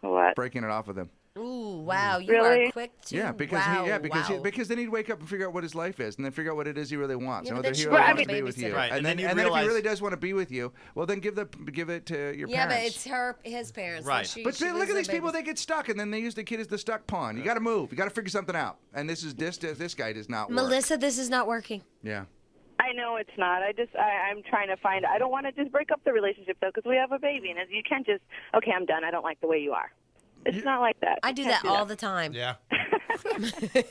Speaker 8: what?
Speaker 6: Breaking it off with him.
Speaker 1: Ooh, wow. You
Speaker 8: Really?
Speaker 1: are quick to
Speaker 6: Yeah, because
Speaker 1: wow,
Speaker 6: because then he'd wake up and figure out what his life is, and then figure out what it is he really wants,
Speaker 1: Yeah,
Speaker 6: and
Speaker 1: but
Speaker 6: whether
Speaker 1: then
Speaker 6: he
Speaker 1: she
Speaker 6: really
Speaker 1: won't
Speaker 6: wants to
Speaker 1: have
Speaker 6: be
Speaker 1: a
Speaker 6: with you.
Speaker 1: babysitter.
Speaker 3: Right,
Speaker 6: And
Speaker 3: and
Speaker 6: then,
Speaker 3: then you
Speaker 6: if he
Speaker 3: realize-
Speaker 6: really does want to be with you, well, then give it to your
Speaker 1: Yeah, but
Speaker 6: parents.
Speaker 1: it's his parents.
Speaker 3: Right.
Speaker 6: But see, look at these people. They get stuck, and then they use the kid as the stuck pawn. You got to move. You got to figure something out. And this guy does not work.
Speaker 1: Melissa, this is not working.
Speaker 6: Yeah.
Speaker 8: I know it's not. I'm trying to find. I don't want to just break up the relationship though, because we have a baby, and you can't just. Okay, I'm done. I don't like the way you are. It's not like that.
Speaker 1: I
Speaker 8: You
Speaker 1: do
Speaker 8: can't
Speaker 1: that all the time.
Speaker 2: Yeah.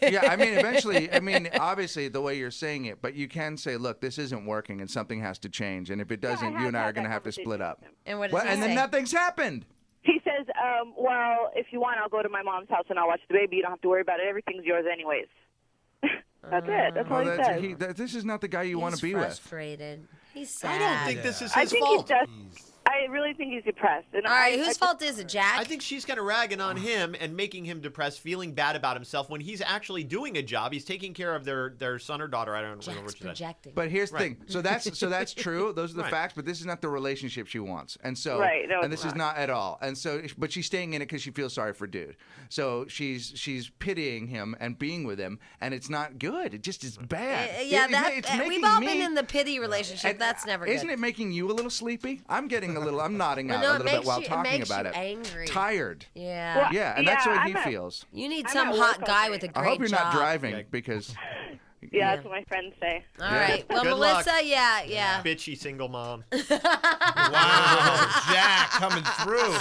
Speaker 6: Yeah, obviously, the way you're saying it, but you can say, look, this isn't working, and something has to change. And if it doesn't, you and I are going to have to split up.
Speaker 1: And what does
Speaker 6: Well,
Speaker 1: he
Speaker 6: and
Speaker 1: say?
Speaker 6: then nothing's happened.
Speaker 8: He says, well, if you want, I'll go to my mom's house and I'll watch the baby. You don't have to worry about it. Everything's yours anyways. That's it. That's all he says.
Speaker 6: This is not the guy you want to be with.
Speaker 1: frustrated. He's sad.
Speaker 3: I don't think this is
Speaker 8: I
Speaker 3: his
Speaker 8: think
Speaker 3: fault.
Speaker 8: he's just. I really think he's depressed. And
Speaker 1: All right,
Speaker 8: I
Speaker 1: whose
Speaker 8: just-
Speaker 1: fault is it, Jack?
Speaker 3: I think she's kind of ragging on him and making him depressed, feeling bad about himself when he's actually doing a job. He's taking care of their son or daughter. I don't remember
Speaker 1: Jack's
Speaker 3: what she said.
Speaker 1: projecting.
Speaker 6: But here's the
Speaker 3: Right.
Speaker 6: thing. So that's true. Those are the
Speaker 3: Right.
Speaker 6: facts. But this is not the relationship she wants. And so,
Speaker 8: Right, no,
Speaker 6: and
Speaker 8: it's
Speaker 6: this is not at all. And so, but she's staying in it because she feels sorry for dude. So she's pitying him and being with him, and it's not good. It just is bad.
Speaker 1: Yeah,
Speaker 6: It's
Speaker 1: we've
Speaker 6: making
Speaker 1: all
Speaker 6: me-
Speaker 1: been in the pity relationship. That's never good.
Speaker 6: Isn't it making you a little sleepy? I'm nodding out
Speaker 1: no,
Speaker 6: a
Speaker 1: it
Speaker 6: little bit
Speaker 1: makes
Speaker 6: while
Speaker 1: you- it
Speaker 6: talking
Speaker 1: makes
Speaker 6: about
Speaker 1: you
Speaker 6: it.
Speaker 1: angry.
Speaker 6: Tired.
Speaker 1: Yeah.
Speaker 8: Well,
Speaker 6: Yeah, and that's
Speaker 8: Yeah,
Speaker 6: what he
Speaker 8: I'm at-
Speaker 6: feels.
Speaker 1: You need
Speaker 8: I'm
Speaker 1: some
Speaker 8: at
Speaker 1: hot
Speaker 8: work
Speaker 1: guy
Speaker 8: all
Speaker 1: with a
Speaker 8: day.
Speaker 1: great
Speaker 6: I hope you're
Speaker 1: job.
Speaker 6: not driving
Speaker 3: Yeah.
Speaker 6: because.
Speaker 8: Yeah, that's what my friends say.
Speaker 1: All right. Well,
Speaker 3: Good luck.
Speaker 1: Melissa, yeah.
Speaker 3: Bitchy single mom.
Speaker 2: Wow, Jack coming through.